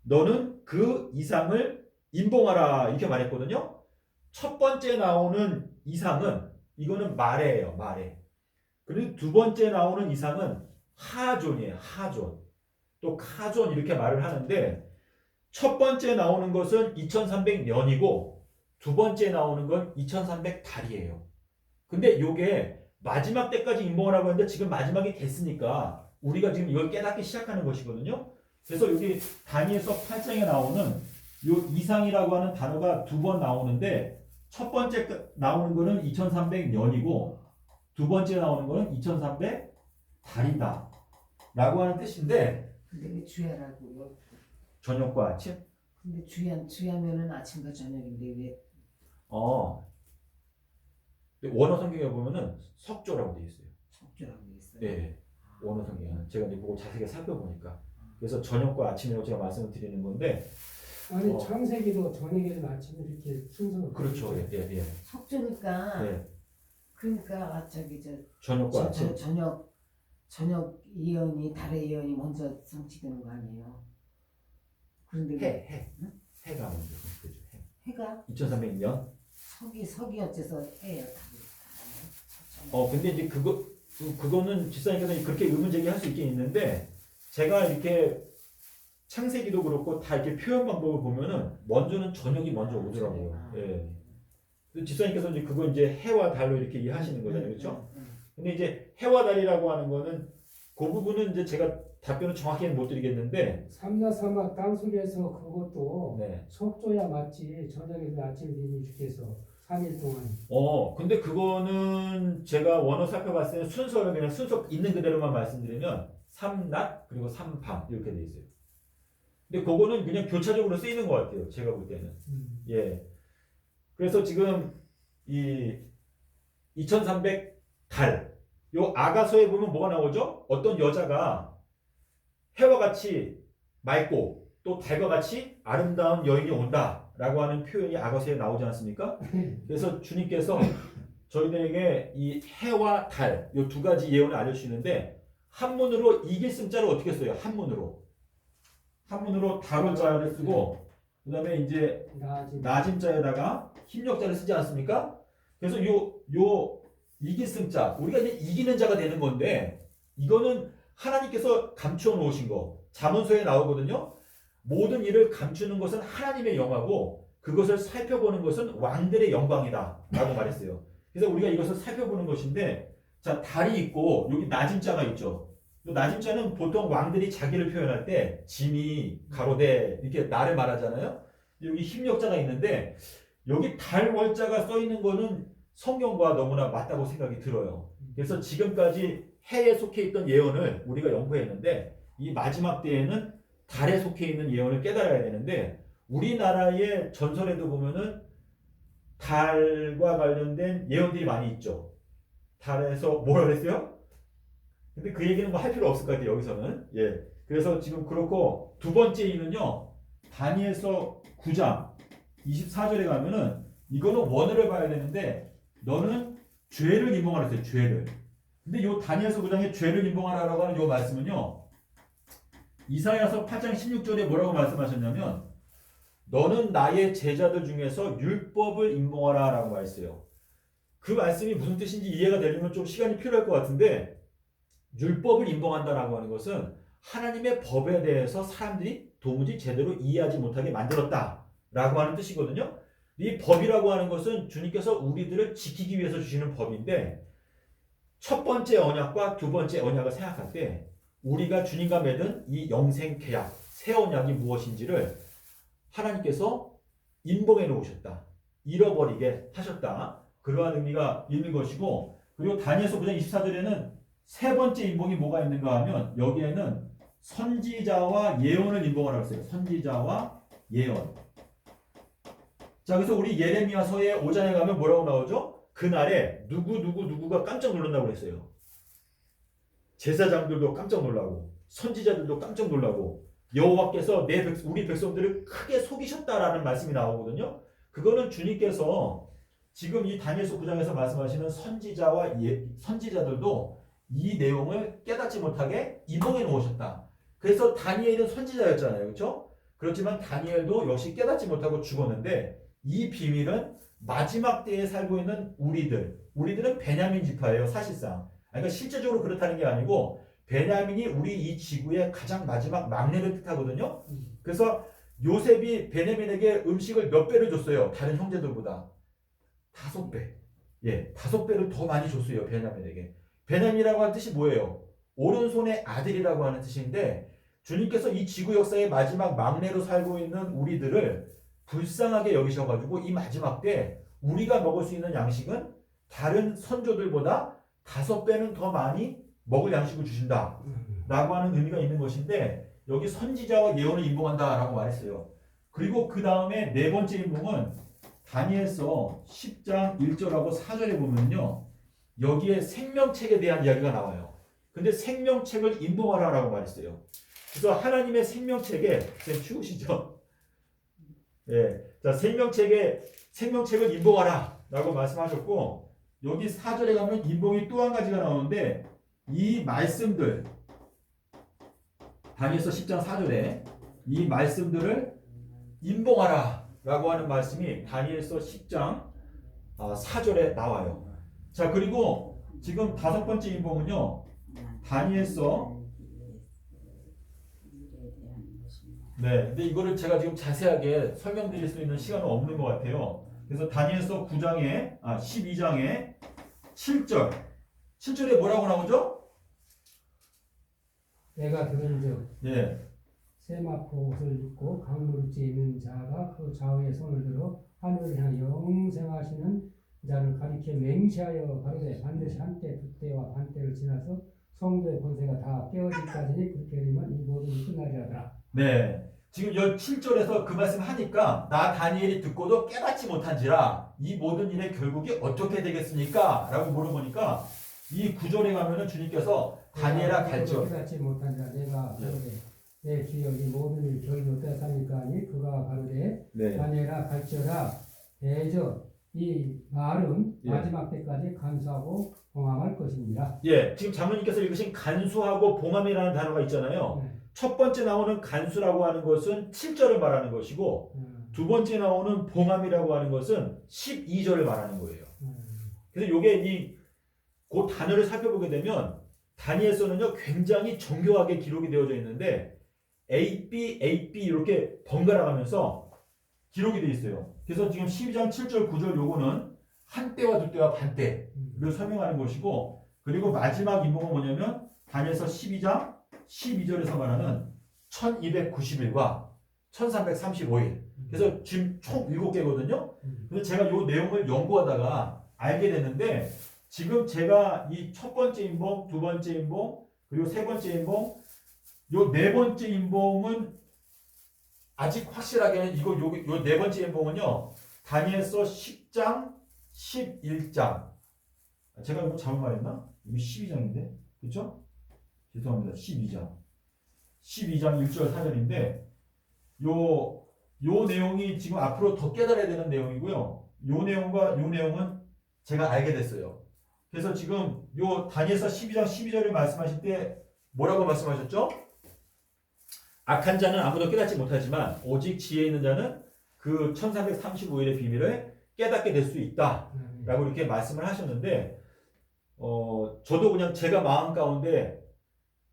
너는 그 이상을 인봉하라 이렇게 말했거든요. 첫 번째 나오는 이상은 이거는 말해예요. 말해. 그리고 2번째 나오는 이상은 하존이에요. 하존. 또 카존 이렇게 말을 하는데 첫 번째 나오는 것은 2300년이고 두 번째 나오는 건 2300달이에요. 근데 요게 마지막 때까지 인봉을 하고 있는데 지금 마지막이 됐으니까 우리가 지금 이걸 깨닫기 시작하는 것이거든요. 그래서 여기 다니엘서 8장에 나오는 요 이상이라고 하는 단어가 두 번 나오는데 첫 번째 나오는 거는 2300년이고 두 번째 나오는 거는 2300달이다 라고 하는 뜻인데 근데 왜 주야라고요? 저녁과 아침? 근데 주야면은 아침과 저녁인데 왜 근데 원어 성경에 보면은 석조라고 되어 있어요. 석조라고 돼 있어요? 네, 원어 성경은 제가 이제 보고 자세히 살펴보니까 그래서 저녁과 아침이라고 제가 말씀을 드리는 건데 아니 창세기도 저녁에는 아침에 이렇게 순서가 그렇죠, 예. 석조니까 예. 그러니까 저기 저녁과 아침. 저녁 예언이 달의 예언이 먼저 성취되는 거 아니에요? 그런데 해가 먼저 성취되죠. 해가 2300년. 석이 어째서 해요? 근데 이제 그거는 집사님께서 그렇게 의문 제기할 수 있긴 있는데 제가 이렇게 창세기도 그렇고 다 이렇게 표현 방법을 보면은 먼저는 저녁이 먼저 오더라고요. 예. 집사님께서 이제 그거 이제 해와 달로 이렇게 이해하시는 거잖아요, 그렇죠? 근데 이제 해와 달이라고 하는 거는 그 부분은 이제 제가 답변을 정확히는 못 드리겠는데 삼나사마 땅속에서 그것도 네. 석조야 맞지. 저녁에서 아침에 이미 주께서 3일 동안. 근데 그거는 제가 원어 살펴봤을 때 순서를 그냥 순서 있는 그대로만 말씀드리면 삼낮 그리고 삼밤 이렇게 돼 있어요. 근데 그거는 그냥 교차적으로 쓰이는 것 같아요. 제가 볼 때는. 예. 그래서 지금 이 2300달 요 아가서에 보면 뭐가 나오죠? 어떤 여자가 해와 같이 맑고 또 달과 같이 아름다운 여인이 온다라고 하는 표현이 아가서에 나오지 않습니까? 그래서 주님께서 저희들에게 이 해와 달 요 두 가지 예언을 알려주시는데 한문으로 이길승자를 어떻게 써요? 한문으로 다룰자를 쓰고 그 다음에 이제 나짐자에다가 힘력자를 쓰지 않습니까? 그래서 요 이길승자 우리가 이제 이기는 자가 되는 건데 이거는 하나님께서 감추어 놓으신 거 잠언서에 나오거든요. 모든 일을 감추는 것은 하나님의 영화고 그것을 살펴보는 것은 왕들의 영광이다 라고 말했어요. 그래서 우리가 이것을 살펴보는 것인데 자 달이 있고 여기 나짐자가 있죠. 나짐자는 보통 왕들이 자기를 표현할 때 짐이 가로대 이렇게 나를 말하잖아요. 여기 힘력자가 있는데 여기 달 월자가 써 있는 거는 성경과 너무나 맞다고 생각이 들어요. 그래서 지금까지 해에 속해 있던 예언을 우리가 연구했는데 이 마지막 때에는 달에 속해 있는 예언을 깨달아야 되는데 우리나라의 전설에도 보면은 달과 관련된 예언들이 많이 있죠. 달에서 뭐라 그랬어요? 근데 그 얘기는 뭐 할 필요 없을 것 같아요. 여기서는. 예. 그래서 지금 그렇고 두 번째 이유는요. 다니엘서 9장 24절에 가면은 이거는 원어를 봐야 되는데 너는 죄를 인봉하라 했어요. 죄를. 근데 요 다니엘서 9장에 죄를 인봉하라라고 하는 요 말씀은요. 이사야서 8장 16절에 뭐라고 말씀하셨냐면 너는 나의 제자들 중에서 율법을 인봉하라 라고 말했어요. 그 말씀이 무슨 뜻인지 이해가 되려면 좀 시간이 필요할 것 같은데 율법을 인봉한다라고 하는 것은 하나님의 법에 대해서 사람들이 도무지 제대로 이해하지 못하게 만들었다라고 하는 뜻이거든요. 이 법이라고 하는 것은 주님께서 우리들을 지키기 위해서 주시는 법인데 첫 번째 언약과 두 번째 언약을 생각할 때 우리가 주님과 맺은 이 영생 계약, 새 언약이 무엇인지를 하나님께서 인봉해 놓으셨다. 잃어버리게 하셨다. 그러한 의미가 있는 것이고 그리고 다니엘서 9장 24절에는 세 번째 인봉이 뭐가 있는가 하면 여기에는 선지자와 예언을 인봉하라고 했어요. 선지자와 예언. 자, 그래서 우리 예레미야서의 5장에 가면 뭐라고 나오죠? 그날에 누구가 깜짝 놀란다고 그랬어요. 제사장들도 깜짝 놀라고 선지자들도 깜짝 놀라고 여호와께서 우리 백성들을 크게 속이셨다라는 말씀이 나오거든요. 그거는 주님께서 지금 이 다니엘서 9장에서 말씀하시는 선지자와 선지자들도 이 내용을 깨닫지 못하게 인봉해 놓으셨다. 그래서 다니엘은 선지자였잖아요. 그렇죠? 그렇지만 다니엘도 역시 깨닫지 못하고 죽었는데 이 비밀은 마지막 때에 살고 있는 우리들은 베냐민 지파예요. 사실상. 그러니까 실제적으로 그렇다는 게 아니고 베냐민이 우리 이 지구의 가장 마지막 막내를 뜻하거든요. 그래서 요셉이 베냐민에게 음식을 몇 배를 줬어요? 다른 형제들보다 5배. 예, 5배를 더 많이 줬어요. 베냐민에게. 베냐민이라고 하는 뜻이 뭐예요? 오른손의 아들이라고 하는 뜻인데 주님께서 이 지구 역사의 마지막 막내로 살고 있는 우리들을 불쌍하게 여기셔가지고 이 마지막 때 우리가 먹을 수 있는 양식은 다른 선조들보다 5배는 더 많이 먹을 양식을 주신다 라고 하는 의미가 있는 것인데 여기 선지자와 예언을 인봉한다 라고 말했어요. 그리고 그 다음에 네 번째 인봉은 다니엘서 10장 1절하고 4절에 보면요 여기에 생명책에 대한 이야기가 나와요. 근데 생명책을 인봉하라 라고 말했어요. 그래서 하나님의 생명책에 쌤 추우시죠? 예, 자 생명책을 인봉하라 라고 말씀하셨고 여기 4절에 가면 인봉이 또 한 가지가 나오는데 이 말씀들 다니엘서 10장 4절에 이 말씀들을 인봉하라 라고 하는 말씀이 다니엘서 10장 4절에 나와요. 자 그리고 지금 5번째 인봉은요 다니엘서 네, 근데 이거를 제가 지금 자세하게 설명드릴 수 있는 시간은 없는 것 같아요. 그래서 다니엘서 12장에 7절에 뭐라고 나오죠? 내가 들은즉 예, 세마포 옷을 입고 강물지에 있는 자가 그 좌우에 손을 들어 하늘을 향해 영생하시는 자를 가리켜 맹세하여 가로되 반드시 한때 두때와 반때를 지나서 성도의 권세가 다 깨어지기까지 그렇게 되면 이 모든 일이 끝나리라더라. 네. 지금 7절에서 그 말씀 하니까 나 다니엘이 듣고도 깨닫지 못한지라 이 모든 일의 결국이 어떻게 되겠습니까? 라고 물어보니까 이 9절에 가면은 주님께서 다니엘아 갈지어다. 깨닫지 못한지라 내가 가로되 내 주여 이 모든 일 결국이 어떠하니까 하니 그가 가로되 네. 다니엘아 갈지어다. 대저 이 말은 예. 마지막 때까지 간수하고 봉함할 것입니다. 예, 지금 장로님께서 읽으신 간수하고 봉함이라는 단어가 있잖아요. 네. 첫 번째 나오는 간수라고 하는 것은 7절을 말하는 것이고 두 번째 나오는 봉함이라고 하는 것은 12절을 말하는 거예요. 그래서 요게 그 단어를 살펴보게 되면 다니엘서는요 굉장히 정교하게 기록이 되어져 있는데 AB 이렇게 번갈아 가면서 기록이 되어 있어요. 그래서 지금 12장 7절 9절 요거는 한때와 두때와 반때를 설명하는 것이고 그리고 마지막 인봉은 뭐냐면 다니엘서 12장 12절에서 말하는 1290일과 1335일. 그래서 지금 총 7개거든요. 그래서 제가 이 내용을 연구하다가 알게 됐는데 지금 제가 이 첫 번째 인봉, 두 번째 인봉, 그리고 세 번째 인봉, 요 네 번째 인봉은 아직 확실하게는 요 네 번째 인봉은요. 다니엘서 10장, 11장. 제가 이거 잘못 말했나? 이거 12장인데. 그렇죠? 죄송합니다. 12장 1절 4절인데 요 내용이 지금 앞으로 더 깨달아야 되는 내용이고요. 요 내용과 요 내용은 제가 알게 됐어요. 그래서 지금 요 다니엘서 12장 12절을 말씀하실 때 뭐라고 말씀하셨죠? 악한 자는 아무도 깨닫지 못하지만 오직 지혜 있는 자는 그 1335일의 비밀을 깨닫게 될 수 있다 라고 이렇게 말씀을 하셨는데 저도 그냥 제가 마음 가운데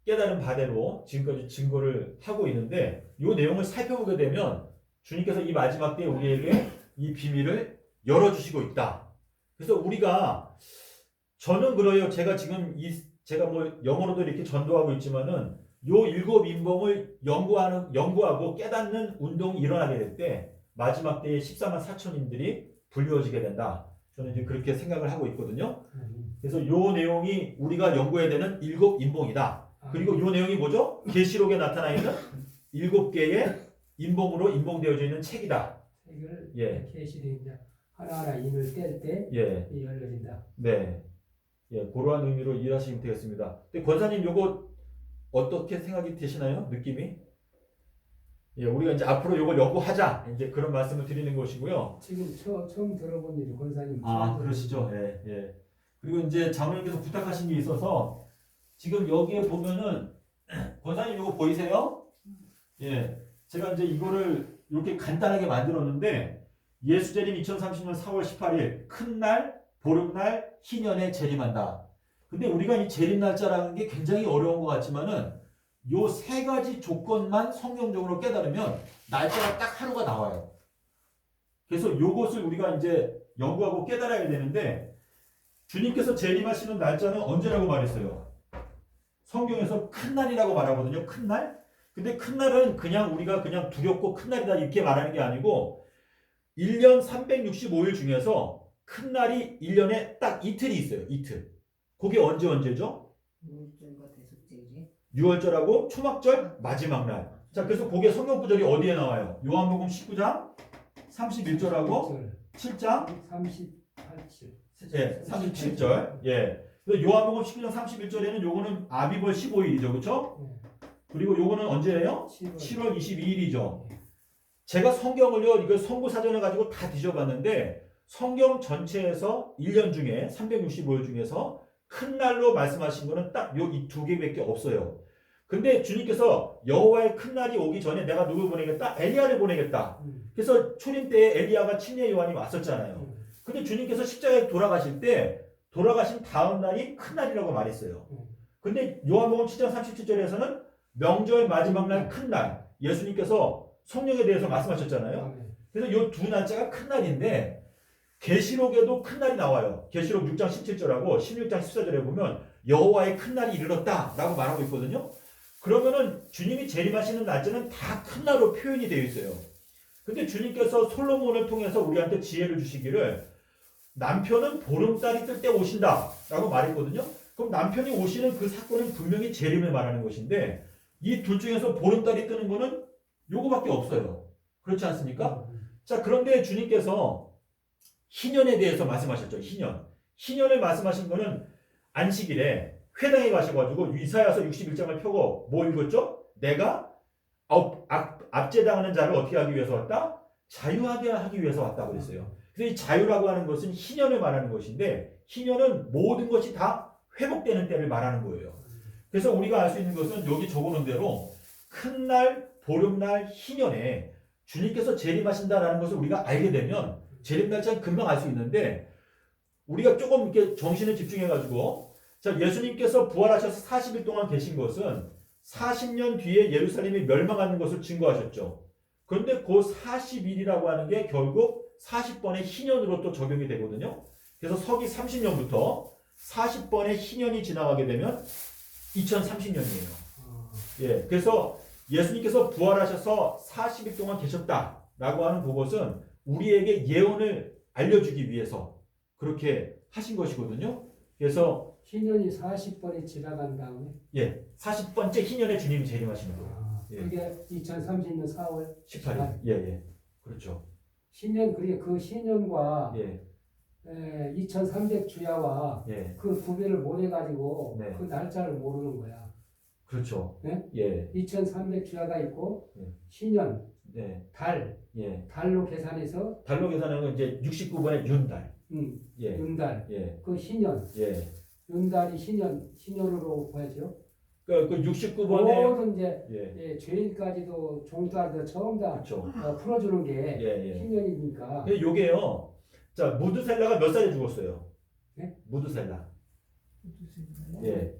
깨달은 바대로 지금까지 증거를 하고 있는데 이 내용을 살펴보게 되면 주님께서 이 마지막 때에 우리에게 이 비밀을 열어주시고 있다. 그래서 우리가 저는 그래요. 제가 지금 제가 뭐 영어로도 이렇게 전도하고 있지만은 요 7 인봉을 연구하고 깨닫는 운동이 일어나게 될 때 마지막 때에 14만 4천인들이 불리워지게 된다. 저는 이제 그렇게 생각을 하고 있거든요. 그래서 요 내용이 우리가 연구해야 되는 7 인봉이다. 그리고 요 내용이 뭐죠? 계시록에 나타나 있는 7개의 인봉으로 인봉되어져 있는 책이다. 책을 예. 계시록 이제 하나하나 인을 뗄 때 예. 열려진다. 네. 예, 그러한 의미로 이해하시면 되겠습니다. 근데 권사님 요거 어떻게 생각이 되시나요? 느낌이? 예, 우리가 이제 앞으로 요걸 연구하자. 이제 그런 말씀을 드리는 것이고요. 지금 처음 들어본 일이 권사님. 그러시죠. 예, 예. 그리고 이제 장로님께서 부탁하신 게 있어서 지금 여기에 보면은 권사님 이거 보이세요? 예. 제가 이제 이거를 이렇게 간단하게 만들었는데 예수재림 2030년 4월 18일 큰 날, 보름날, 희년에 재림한다. 근데 우리가 이 재림 날짜라는 게 굉장히 어려운 것 같지만은 요 세 가지 조건만 성경적으로 깨달으면 날짜가 딱 하루가 나와요. 그래서 요것을 우리가 이제 연구하고 깨달아야 되는데 주님께서 재림하시는 날짜는 언제라고 말했어요? 성경에서 큰 날이라고 말하거든요. 큰 날. 근데 큰 날은 그냥 우리가 그냥 두렵고 큰 날이다 이렇게 말하는 게 아니고 1년 365일 중에서 큰 날이 1년에 딱 이틀이 있어요. 이틀. 그게 언제죠? 우울증과 대속제일이 6월절하고 초막절 마지막 날. 자, 그래서 그게 성경 구절이 어디에 나와요? 요한복음 19장 31절하고 7장 38절. 예, 37절. 예. 그래서 요한복음 19장 31절에는 요거는 아비벌 15일이죠. 그렇죠? 그리고 요거는 언제예요? 7월 22일이죠. 제가 성경을요, 이거 성구 사전을 가지고 다 뒤져봤는데 성경 전체에서 1년 중에 365일 중에서 큰 날로 말씀하신 거는 딱 요 이 두 개밖에 없어요. 근데 주님께서 여호와의 큰 날이 오기 전에 내가 누굴 보내겠다? 엘리야를 보내겠다. 그래서 초림 때에 엘리야가 침례 요한이 왔었잖아요. 근데 주님께서 십자가에 돌아가실 때 돌아가신 다음 날이 큰 날이라고 말했어요. 근데 요한복음 7장 37절에서는 명절 마지막 날 큰 날, 예수님께서 성령에 대해서 말씀하셨잖아요. 그래서 이 두 날짜가 큰 날인데 계시록에도 큰 날이 나와요. 계시록 6장 17절하고 16장 14절에 보면 여호와의 큰 날이 이르렀다라고 말하고 있거든요. 그러면은 주님이 재림하시는 날짜는 다 큰 날로 표현이 되어 있어요. 근데 주님께서 솔로몬을 통해서 우리한테 지혜를 주시기를 남편은 보름달이 뜰 때 오신다라고 말했거든요. 그럼 남편이 오시는 그 사건은 분명히 재림을 말하는 것인데 이 둘 중에서 보름달이 뜨는 거는 요거밖에 없어요. 그렇지 않습니까? 자, 그런데 주님께서 희년에 대해서 말씀하셨죠. 희년. 희년을 말씀하신 거는 안식일에 회당에 가셔가지고 이사야서 61장을 펴고 뭐 읽었죠? 내가 압제당하는 자를 어떻게 하기 위해서 왔다? 자유하게 하기 위해서 왔다고 그랬어요. 그래서 이 자유라고 하는 것은 희년을 말하는 것인데 희년은 모든 것이 다 회복되는 때를 말하는 거예요. 그래서 우리가 알 수 있는 것은 여기 적어놓은 대로 큰 날, 보름날, 희년에 주님께서 재림하신다라는 것을 우리가 알게 되면 재림 날짜는 금방 알 수 있는데 우리가 조금 이렇게 정신을 집중해가지고 자, 예수님께서 부활하셔서 40일 동안 계신 것은 40년 뒤에 예루살렘이 멸망하는 것을 증거하셨죠. 그런데 그 40일이라고 하는 게 결국 40번의 희년으로 또 적용이 되거든요. 그래서 서기 30년부터 40번의 희년이 지나가게 되면 2030년이에요. 예, 그래서 예수님께서 부활하셔서 40일 동안 계셨다라고 하는 그것은 우리에게 예언을 알려주기 위해서 그렇게 하신 것이거든요. 그래서 희년이 40번이 지나간 다음에 40번째 희년에 주님이 재림하시는 거예요. 예. 그게 2030년 4월 18일. 예. 그렇죠. 신년 그게 그 신년과 예. 2300주야와 예. 그 구별을 못 해가지고 네. 그 날짜를 모르는 거야. 그렇죠. 네? 예. 2300주야가 있고 예. 신년, 네. 달, 예. 달로 계산해서 달로 계산하는 건 이제 69번의 윤달. 예. 윤달, 예. 그 신년, 예. 윤달이 신년으로 보여죠. 그 69번의 모든 이제 예. 죄인까지도 종까지도 처음 다 그렇죠. 풀어주는 게 예. 신년이니까. 근데 요게요. 자, 무드셀라가 몇 살에 죽었어요? 네? 무드셀라. 무슨 예.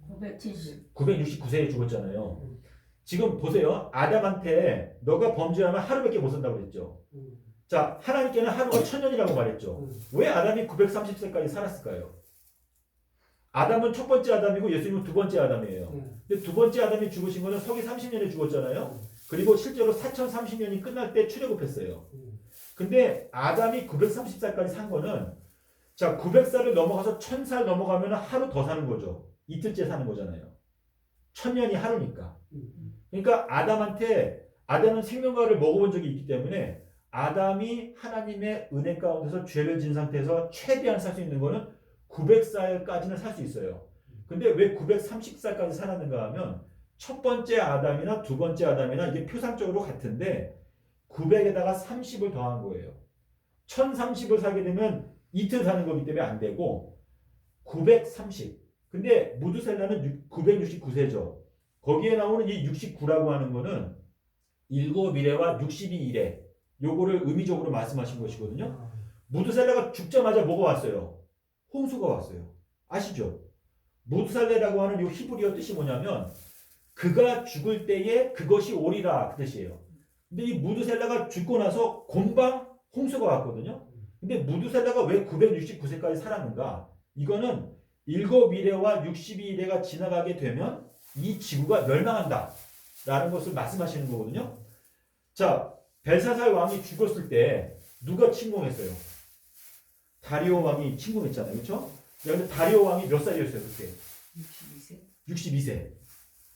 970 969세에 죽었잖아요. 지금 보세요. 아담한테 너가 범죄하면 하루밖에 못 산다고 그랬죠. 자, 하나님께는 하루가 1000년이라고 말했죠. 왜 아담이 930세까지 살았을까요? 아담은 첫 번째 아담이고 예수님은 두 번째 아담이에요. 근데 두 번째 아담이 죽으신 거는 서기 30년에 죽었잖아요. 그리고 실제로 4030년이 끝날 때 출애굽했어요. 근데 아담이 930살까지 산 거는 자, 900살을 넘어가서 1000살 넘어가면 하루 더 사는 거죠. 이틀째 사는 거잖아요. 1000년이 하루니까. 그러니까 아담은 생명과를 먹어본 적이 있기 때문에 아담이 하나님의 은혜 가운데서 죄를 진 상태에서 최대한 살 수 있는 거는 900살까지는 살 수 있어요. 근데 왜 930살까지 살았는가 하면 첫 번째 아담이나 두 번째 아담이나 이게 표상적으로 같은데 900에다가 30을 더한 거예요. 1030을 살게 되면 이틀 사는 거기 때문에 안 되고 930. 근데 무드셀라는 969세죠. 거기에 나오는 이 69라고 하는 거는 7일에와 62일에 요거를 의미적으로 말씀하신 것이거든요. 무드셀라가 죽자마자 뭐가 왔어요? 홍수가 왔어요. 아시죠? 무드셀라라고 하는 요 히브리어 뜻이 뭐냐면 그가 죽을 때에 그것이 오리라 그 뜻이에요. 근데 이 무드셀라가 죽고 나서 곰방 홍수가 왔거든요. 근데 무드셀라가 왜 969세까지 살았는가? 이거는 7일에와 62일에가 지나가게 되면 이 지구가 멸망한다 라는 것을 말씀하시는 거거든요. 자, 벨사살 왕이 죽었을 때 누가 침공했어요? 다리오 왕이 침공했잖아요. 그렇죠? 근데 다리오 왕이 몇 살이었어요 그때? 62세. 62세.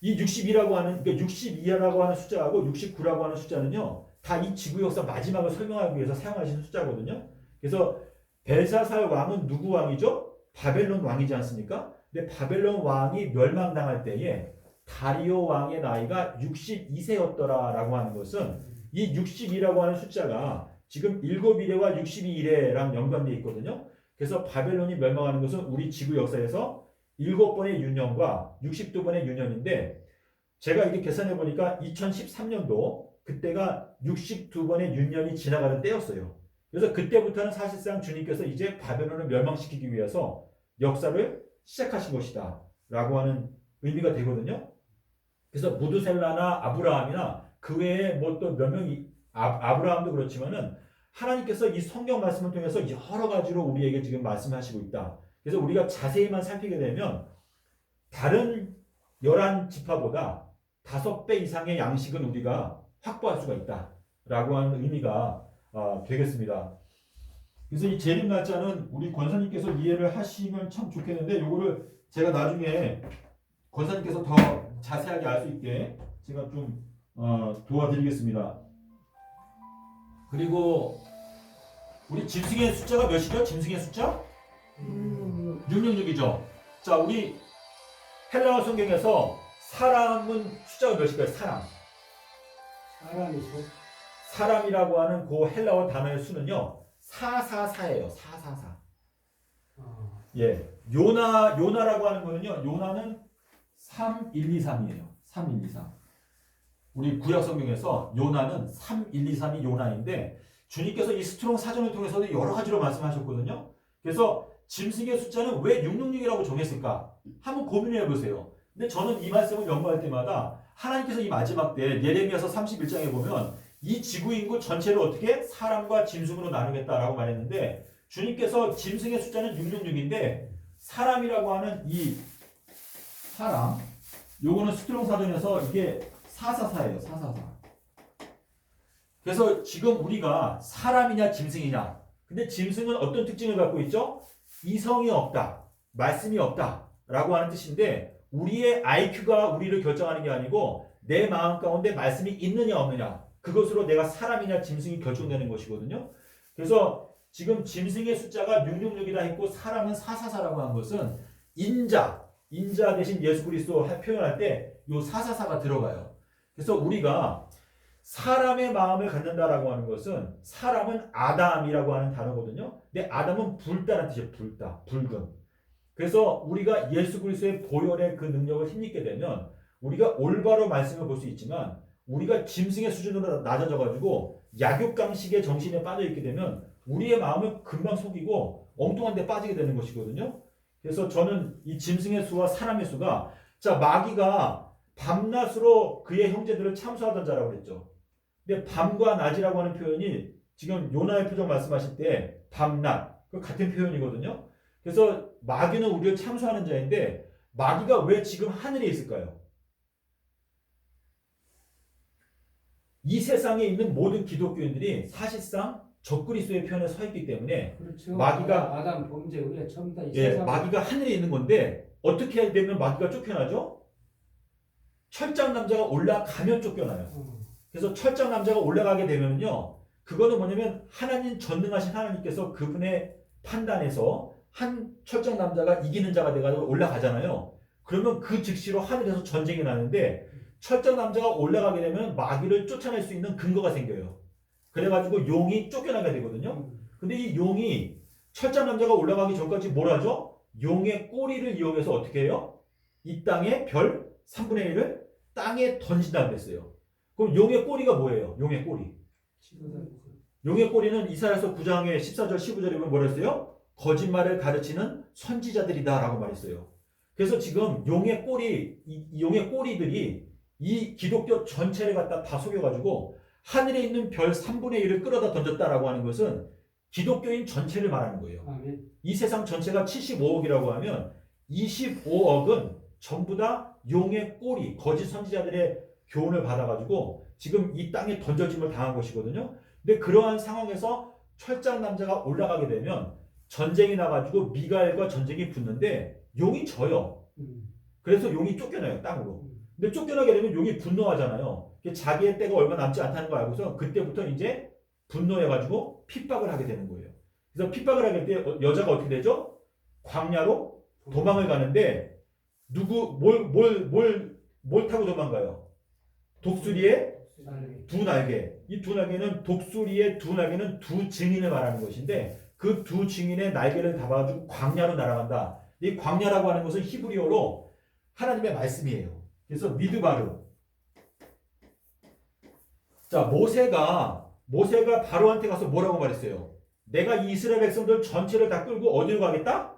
이 62라고 하는, 그러니까 62라고 하는 숫자하고 69라고 하는 숫자는요, 다 이 지구 역사 마지막을 설명하기 위해서 사용하시는 숫자거든요. 그래서 벨사살 왕은 누구 왕이죠? 바벨론 왕이지 않습니까? 근데 바벨론 왕이 멸망당할 때에 다리오 왕의 나이가 62세였더라라고 하는 것은 이 62라고 하는 숫자가 지금 7일에와 62일에랑 연관되어 있거든요. 그래서 바벨론이 멸망하는 것은 우리 지구 역사에서 7번의 유년과 62번의 유년인데 제가 이게 계산해 보니까 2013년도 그때가 62번의 유년이 지나가는 때였어요. 그래서 그때부터는 사실상 주님께서 이제 바벨론을 멸망시키기 위해서 역사를 시작하신 것이다 라고 하는 의미가 되거든요. 그래서 무드셀라나 아브라함이나 그 외에 뭐 또 몇 명이 아브라함도 그렇지만은 하나님께서 이 성경 말씀을 통해서 여러 가지로 우리에게 지금 말씀하시고 있다. 그래서 우리가 자세히만 살피게 되면 다른 11지파보다 5배 이상의 양식은 우리가 확보할 수가 있다 라고 하는 의미가 되겠습니다. 그래서 이 재림 날짜는 우리 권사님께서 이해를 하시면 참 좋겠는데 이거를 제가 나중에 권사님께서 더 자세하게 알 수 있게 제가 좀 도와드리겠습니다. 그리고 우리 짐승의 숫자가 몇이죠? 짐승의 숫자? 666이죠. 자, 우리 헬라어 성경에서 사람은 숫자가 몇일까요? 사람이 속 사람이라고 하는 그 헬라어 단어의 수는요. 444예요. 444. 예. 요나라고 하는 거는요. 요나는 3123이에요. 3123. 우리 구약 성경에서 요나는 3123이 요나인데 주님께서 이 스트롱 사전을 통해서도 여러 가지로 말씀하셨거든요. 그래서 짐승의 숫자는 왜 666이라고 정했을까? 한번 고민해 보세요. 근데 저는 이 말씀을 연구할 때마다 하나님께서 이 마지막 때 예레미야서 31장에 보면 이 지구 인구 전체를 어떻게 사람과 짐승으로 나누겠다라고 말했는데 주님께서 짐승의 숫자는 666인데 사람이라고 하는 이 사람 요거는 스트롱 사전에서 이게 444예요. 444. 그래서 지금 우리가 사람이냐 짐승이냐. 근데 짐승은 어떤 특징을 갖고 있죠? 이성이 없다. 말씀이 없다. 라고 하는 뜻인데 우리의 IQ가 우리를 결정하는 게 아니고 내 마음 가운데 말씀이 있느냐 없느냐. 그것으로 내가 사람이냐 짐승이 결정되는 것이거든요. 그래서 지금 짐승의 숫자가 666이라 했고 사람은 444라고 한 것은 인자 대신 예수 그리스도 표현할 때 요 444가 들어가요. 그래서 우리가 사람의 마음을 갖는다라고 하는 것은 사람은 아담이라고 하는 단어거든요. 근데 아담은 불다라는 뜻이에요. 불다, 붉은. 그래서 우리가 예수 그리스도의 보혈의 그 능력을 힘입게 되면 우리가 올바로 말씀을 볼 수 있지만 우리가 짐승의 수준으로 낮아져가지고 약육강식의 정신에 빠져있게 되면 우리의 마음을 금방 속이고 엉뚱한 데 빠지게 되는 것이거든요. 그래서 저는 이 짐승의 수와 사람의 수가 자 마귀가 밤낮으로 그의 형제들을 참수하던 자라고 그랬죠. 근데 밤과 낮이라고 하는 표현이 지금 요나의 표정 말씀하실 때 밤낮 그 같은 표현이거든요. 그래서 마귀는 우리를 참수하는 자인데 마귀가 왜 지금 하늘에 있을까요? 이 세상에 있는 모든 기독교인들이 사실상 적그리스도의 편에 서 있기 때문에 그렇죠. 마귀가 아담 범죄 후에 전부 다이 예, 세상 마귀가 하늘에 있는 건데 어떻게 되면 마귀가 쫓겨나죠? 철장 남자가 올라가면 쫓겨나요. 그래서 철장 남자가 올라가게 되면요, 그거는 뭐냐면 하나님 전능하신 하나님께서 그분의 판단에서 한 철장 남자가 이기는 자가 돼가지고 올라가잖아요. 그러면 그 즉시로 하늘에서 전쟁이 나는데 철장 남자가 올라가게 되면 마귀를 쫓아낼 수 있는 근거가 생겨요. 그래가지고 용이 쫓겨나게 되거든요. 근데 이 용이 철장 남자가 올라가기 전까지 뭘 하죠? 용의 꼬리를 이용해서 어떻게 해요? 이 땅의 별 3분의 1을 땅에 던진다고 그랬어요. 그럼 용의 꼬리가 뭐예요? 용의 꼬리. 용의 꼬리는 이사야서 9장의 14절 15절에 보면 뭐라 했어요? 거짓말을 가르치는 선지자들이다 라고 말했어요. 그래서 지금 용의 꼬리, 이 용의 꼬리들이 이 기독교 전체를 갖다 다 속여가지고 하늘에 있는 별 3분의 1을 끌어다 던졌다라고 하는 것은 기독교인 전체를 말하는 거예요. 아멘. 이 세상 전체가 75억이라고 하면 25억은 전부 다 용의 꼬리, 거짓 선지자들의 교훈을 받아가지고 지금 이 땅에 던져짐을 당한 것이거든요. 근데 그러한 상황에서 철장 남자가 올라가게 되면 전쟁이 나가지고 미가엘과 전쟁이 붙는데 용이 져요. 그래서 용이 쫓겨나요, 땅으로. 근데 쫓겨나게 되면 용이 분노하잖아요. 자기의 때가 얼마 남지 않다는 걸 알고서 그때부터 이제 분노해가지고 핍박을 하게 되는 거예요. 그래서 핍박을 하게 될 때 여자가 어떻게 되죠? 광야로 도망을 가는데 뭘 타고 도망가요? 독수리의 두 날개. 이 두 날개는 독수리의 두 날개는 두 증인을 말하는 것인데 그 두 증인의 날개를 잡아가지고 광야로 날아간다. 이 광야라고 하는 것은 히브리어로 하나님의 말씀이에요. 그래서 미드바르. 자, 모세가 바로한테 가서 뭐라고 말했어요? 내가 이 이스라엘 백성들 전체를 다 끌고 어디로 가겠다?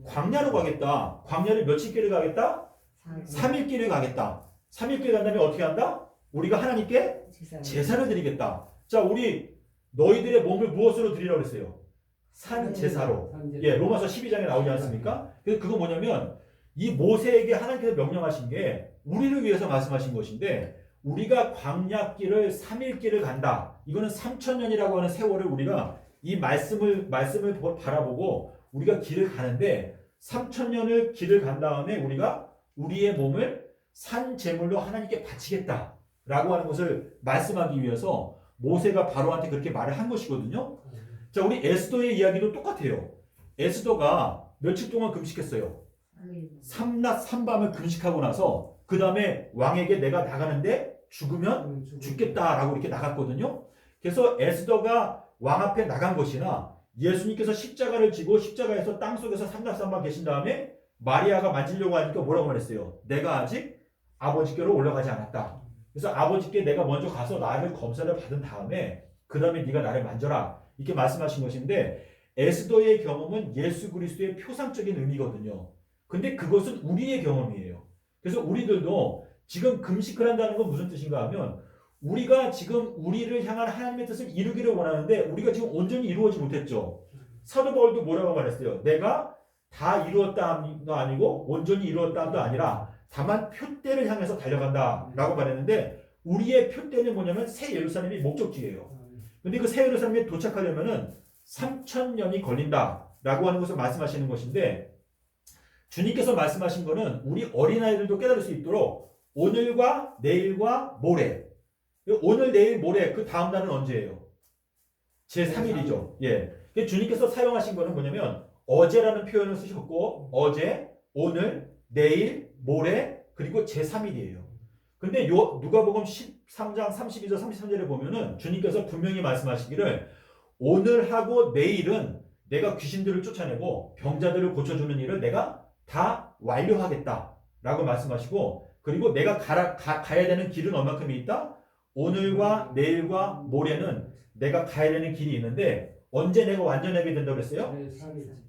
광야로 가겠다. 광야를 며칠 길을 가겠다? 3일 길을 가겠다. 3일 길 간 다음에 어떻게 한다? 우리가 하나님께 제사를 드리겠다. 자, 우리 너희들의 몸을 무엇으로 드리라고 그랬어요? 산 제사로. 예, 로마서 12장에 나오지 않습니까? 그래서 그거 뭐냐면 이 모세에게 하나님께서 명령하신 게 우리를 위해서 말씀하신 것인데 우리가 광야길을 3일 길을 간다. 이거는 3,000년이라고 하는 세월을 우리가 이 말씀을 바라보고 우리가 길을 가는데 3,000년을 길을 간 다음에 우리가 우리의 몸을 산 제물로 하나님께 바치겠다라고 하는 것을 말씀하기 위해서 모세가 바로한테 그렇게 말을 한 것이거든요. 자, 우리 에스더의 이야기도 똑같아요. 에스더가 며칠 동안 금식했어요. 3낮 3밤을 금식하고 나서 그 다음에 왕에게 내가 나가는데 죽으면 죽겠다라고 이렇게 나갔거든요. 그래서 에스더가 왕 앞에 나간 것이나 예수님께서 십자가를 지고 십자가에서 땅속에서 3낮 3밤 계신 다음에 마리아가 만지려고 하니까 뭐라고 말했어요? 내가 아직 아버지께로 올라가지 않았다. 그래서 아버지께 내가 먼저 가서 나를 검사를 받은 다음에 그 다음에 네가 나를 만져라. 이렇게 말씀하신 것인데 에스더의 경험은 예수 그리스도의 표상적인 의미거든요. 근데 그것은 우리의 경험이에요. 그래서 우리들도 지금 금식을 한다는 건 무슨 뜻인가 하면 우리가 지금 우리를 향한 하나님의 뜻을 이루기를 원하는데 우리가 지금 온전히 이루어지 못했죠. 사도 바울도 뭐라고 말했어요? 내가 다 이루었다도 아니고 온전히 이루었다도 아니라 다만 표대를 향해서 달려간다 라고 말했는데 우리의 표대는 뭐냐면 새 예루살렘이 목적지예요. 근데 그 새 예루살렘에 도착하려면은 3,000년이 걸린다 라고 하는 것을 말씀하시는 것인데 주님께서 말씀하신 거는 우리 어린아이들도 깨달을 수 있도록 오늘과 내일과 모레, 오늘 내일 모레 그 다음 날은 언제예요? 제3일이죠. 예. 주님께서 사용하신 거는 뭐냐면 어제라는 표현을 쓰셨고 어제, 오늘, 내일, 모레 그리고 제3일이에요. 근데 누가복음 13장 32절 33절에 보면은 주님께서 분명히 말씀하시기를 오늘하고 내일은 내가 귀신들을 쫓아내고 병자들을 고쳐주는 일을 내가 다 완료하겠다라고 말씀하시고 그리고 내가 가야 되는 길은 얼마큼이 있다? 오늘과 내일과 모레는 내가 가야 되는 길이 있는데 언제 내가 완전하게 된다고 그랬어요?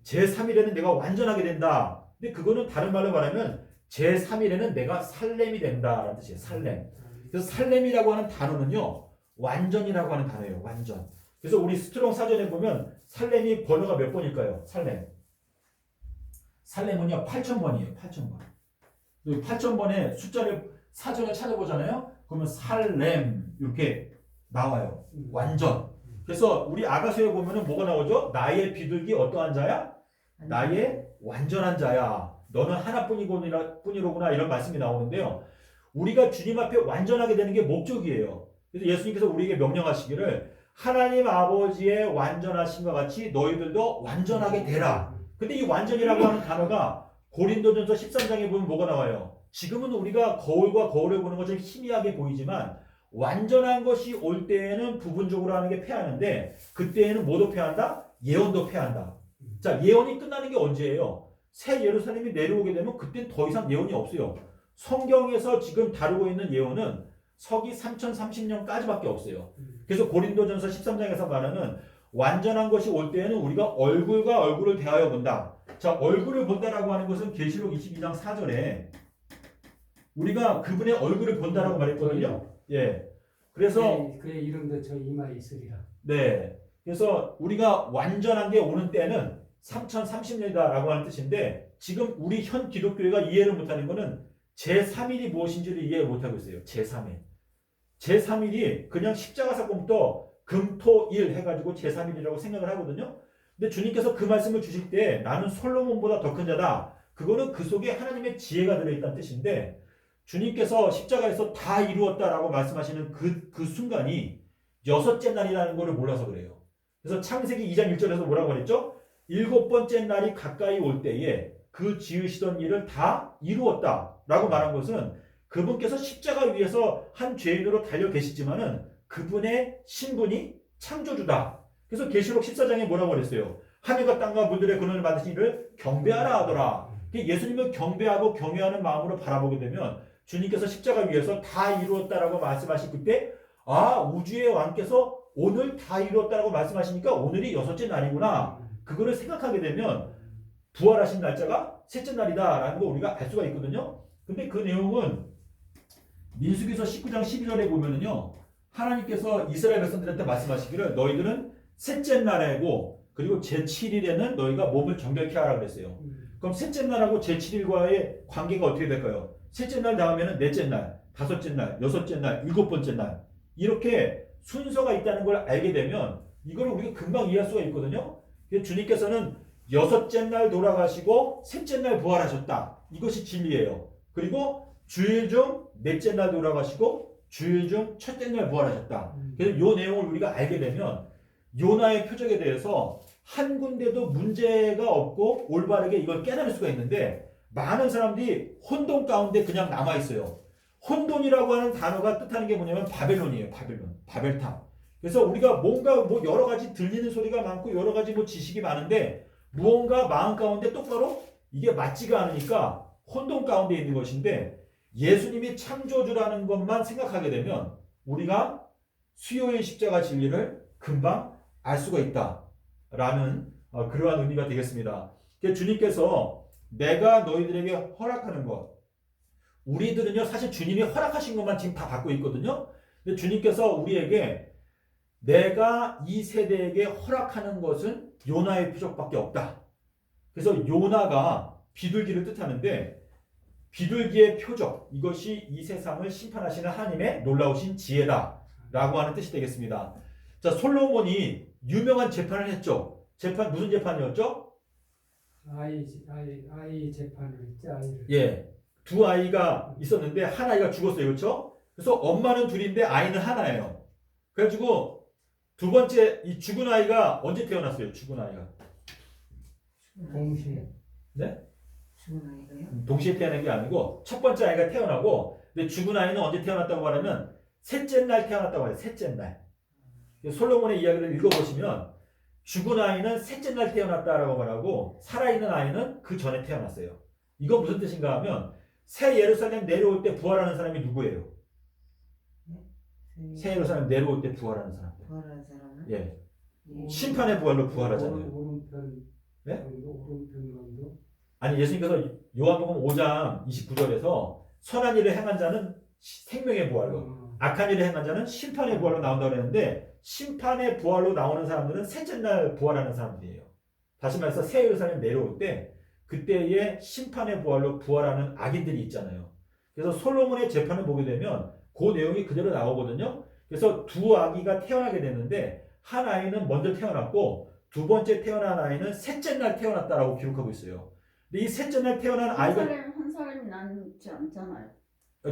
제3일에는 내가 완전하게 된다. 근데 그거는 다른 말로 말하면 제3일에는 내가 살렘이 된다라는 뜻이에요. 살렘. 그래서 살렘이라고 하는 단어는요. 완전이라고 하는 단어예요. 완전. 그래서 우리 스트롱 사전에 보면 살렘이 번호가 몇 번일까요? 살렘은요 8,000번이에요. 8,000번. 8,000번의 숫자를 사전에 찾아보잖아요. 그러면 살렘 이렇게 나와요. 완전. 그래서 우리 아가서에 보면은 뭐가 나오죠? 나의 비둘기 어떠한 자야? 나의 완전한 자야. 너는 하나뿐이로구나 이런 말씀이 나오는데요. 우리가 주님 앞에 완전하게 되는 게 목적이에요. 그래서 예수님께서 우리에게 명령하시기를 하나님 아버지의 완전하심과 같이 너희들도 완전하게 되라. 근데 이 완전이라고 하는 단어가 고린도전서 13장에 보면 뭐가 나와요? 지금은 우리가 거울과 거울을 보는 것처럼 희미하게 보이지만 완전한 것이 올 때에는 부분적으로 하는 게 패하는데 그때에는 뭐도 패한다? 예언도 패한다. 자, 예언이 끝나는 게 언제예요? 새 예루살렘이 내려오게 되면 그땐 더 이상 예언이 없어요. 성경에서 지금 다루고 있는 예언은 서기 3030년까지밖에 없어요. 그래서 고린도전서 13장에서 말하는 완전한 것이 올 때에는 우리가 얼굴과 얼굴을 대하여 본다. 자, 얼굴을 본다라고 하는 것은 계시록 22장 4절에 우리가 그분의 얼굴을 본다라고 말했거든요. 예. 그래서 그의 이름도 저 이마에 있으리라. 네. 그래서 우리가 완전한 게 오는 때는 3030년이다라고 하는 뜻인데 지금 우리 현 기독교회가 이해를 못하는 거는 제3일이 무엇인지를 이해 못하고 있어요. 제3일. 제3일이 그냥 십자가 사건부터 금토일 해가지고 제3일이라고 생각을 하거든요. 근데 주님께서 그 말씀을 주실 때 나는 솔로몬보다 더 큰 자다. 그거는 그 속에 하나님의 지혜가 들어있다는 뜻인데 주님께서 십자가에서 다 이루었다라고 말씀하시는 그 순간이 여섯째 날이라는 것을 몰라서 그래요. 그래서 창세기 2장 1절에서 뭐라고 그랬죠? 일곱 번째 날이 가까이 올 때에 그 지으시던 일을 다 이루었다라고 말한 것은 그분께서 십자가 위에서 한 죄인으로 달려 계시지만은 그분의 신분이 창조주다. 그래서 계시록 14장에 뭐라고 그랬어요? 하늘과 땅과 물들의 근원을 만드신 이를 경배하라 하더라. 예수님을 경배하고 경외하는 마음으로 바라보게 되면 주님께서 십자가 위에서 다 이루었다라고 말씀하실 그때 우주의 왕께서 오늘 다 이루었다라고 말씀하시니까 오늘이 여섯째 날이구나. 그거를 생각하게 되면 부활하신 날짜가 셋째 날이다라는 거 우리가 알 수가 있거든요. 근데 그 내용은 민수기서 19장 12절에 보면은요. 하나님께서 이스라엘 백성들한테 말씀하시기를 너희들은 셋째 날이고 그리고 제7일에는 너희가 몸을 정결케 하라 그랬어요. 그럼 셋째 날하고 제7일과의 관계가 어떻게 될까요? 셋째 날 다음에는 넷째 날, 다섯째 날, 여섯째 날, 일곱 번째 날 이렇게 순서가 있다는 걸 알게 되면 이걸 우리가 금방 이해할 수가 있거든요. 주님께서는 여섯째 날 돌아가시고 셋째 날 부활하셨다. 이것이 진리예요. 그리고 주일 중 넷째 날 돌아가시고 주일 중 첫째 날 부활하셨다. 그래서 이 내용을 우리가 알게 되면 요나의 표적에 대해서 한 군데도 문제가 없고 올바르게 이걸 깨달을 수가 있는데 많은 사람들이 혼돈 가운데 그냥 남아있어요. 혼돈이라고 하는 단어가 뜻하는 게 뭐냐면 바벨론이에요. 바벨탑. 그래서 우리가 뭔가 여러 가지 들리는 소리가 많고 여러 가지 지식이 많은데 무언가 마음 가운데 똑바로 이게 맞지가 않으니까 혼돈 가운데 있는 것인데 예수님이 창조주라는 것만 생각하게 되면 우리가 수요일 십자가 진리를 금방 알 수가 있다라는 그러한 의미가 되겠습니다. 주님께서 내가 너희들에게 허락하는 것 우리들은요 사실 주님이 허락하신 것만 지금 다 받고 있거든요. 근데 주님께서 우리에게 내가 이 세대에게 허락하는 것은 요나의 표적밖에 없다. 그래서 요나가 비둘기를 뜻하는데 비둘기의 표적 이것이 이 세상을 심판하시는 하나님의 놀라우신 지혜다라고 하는 뜻이 되겠습니다. 자, 솔로몬이 유명한 재판을 했죠. 재판 무슨 재판이었죠? 아이 재판을 했죠. 아이를. 예, 두 아이가 있었는데 한 아이가 죽었어요, 그렇죠? 그래서 엄마는 둘인데 아이는 하나예요. 그래가지고 두 번째 이 죽은 아이가 언제 태어났어요? 죽은 아이가 동시에. 네? 죽은 아이가요? 동시에 태어난 게 아니고 첫 번째 아이가 태어나고 근데 죽은 아이는 언제 태어났다고 말하면 셋째 날 태어났다고 해요. 셋째 날. 솔로몬의 이야기를 읽어보시면 죽은 아이는 셋째 날 태어났다라고 말하고 살아있는 아이는 그 전에 태어났어요. 이거 무슨 뜻인가 하면 새 예루살렘 내려올 때 부활하는 사람이 누구예요? 새 예루살렘 내려올 때 부활하는 사람. 부활한 사람은? 예. 심판의 부활로 부활하잖아요. 오른편. 네? 오른편 감도. 아니 예수님께서 요한복음 5장 29절에서 선한 일을 행한 자는 생명의 부활로 악한 일을 행한 자는 심판의 부활로 나온다고 했는데 심판의 부활로 나오는 사람들은 셋째 날 부활하는 사람들이에요. 다시 말해서 새 예루살렘 내려올 때 그때의 심판의 부활로 부활하는 악인들이 있잖아요. 그래서 솔로몬의 재판을 보게 되면 그 내용이 그대로 나오거든요. 그래서 두 아기가 태어나게 되는데 한 아이는 먼저 태어났고 두 번째 태어난 아이는 셋째 날 태어났다라고 기록하고 있어요. 근데 이 셋째 날 태어난 아이가 한 사람이 낳지 않잖아요.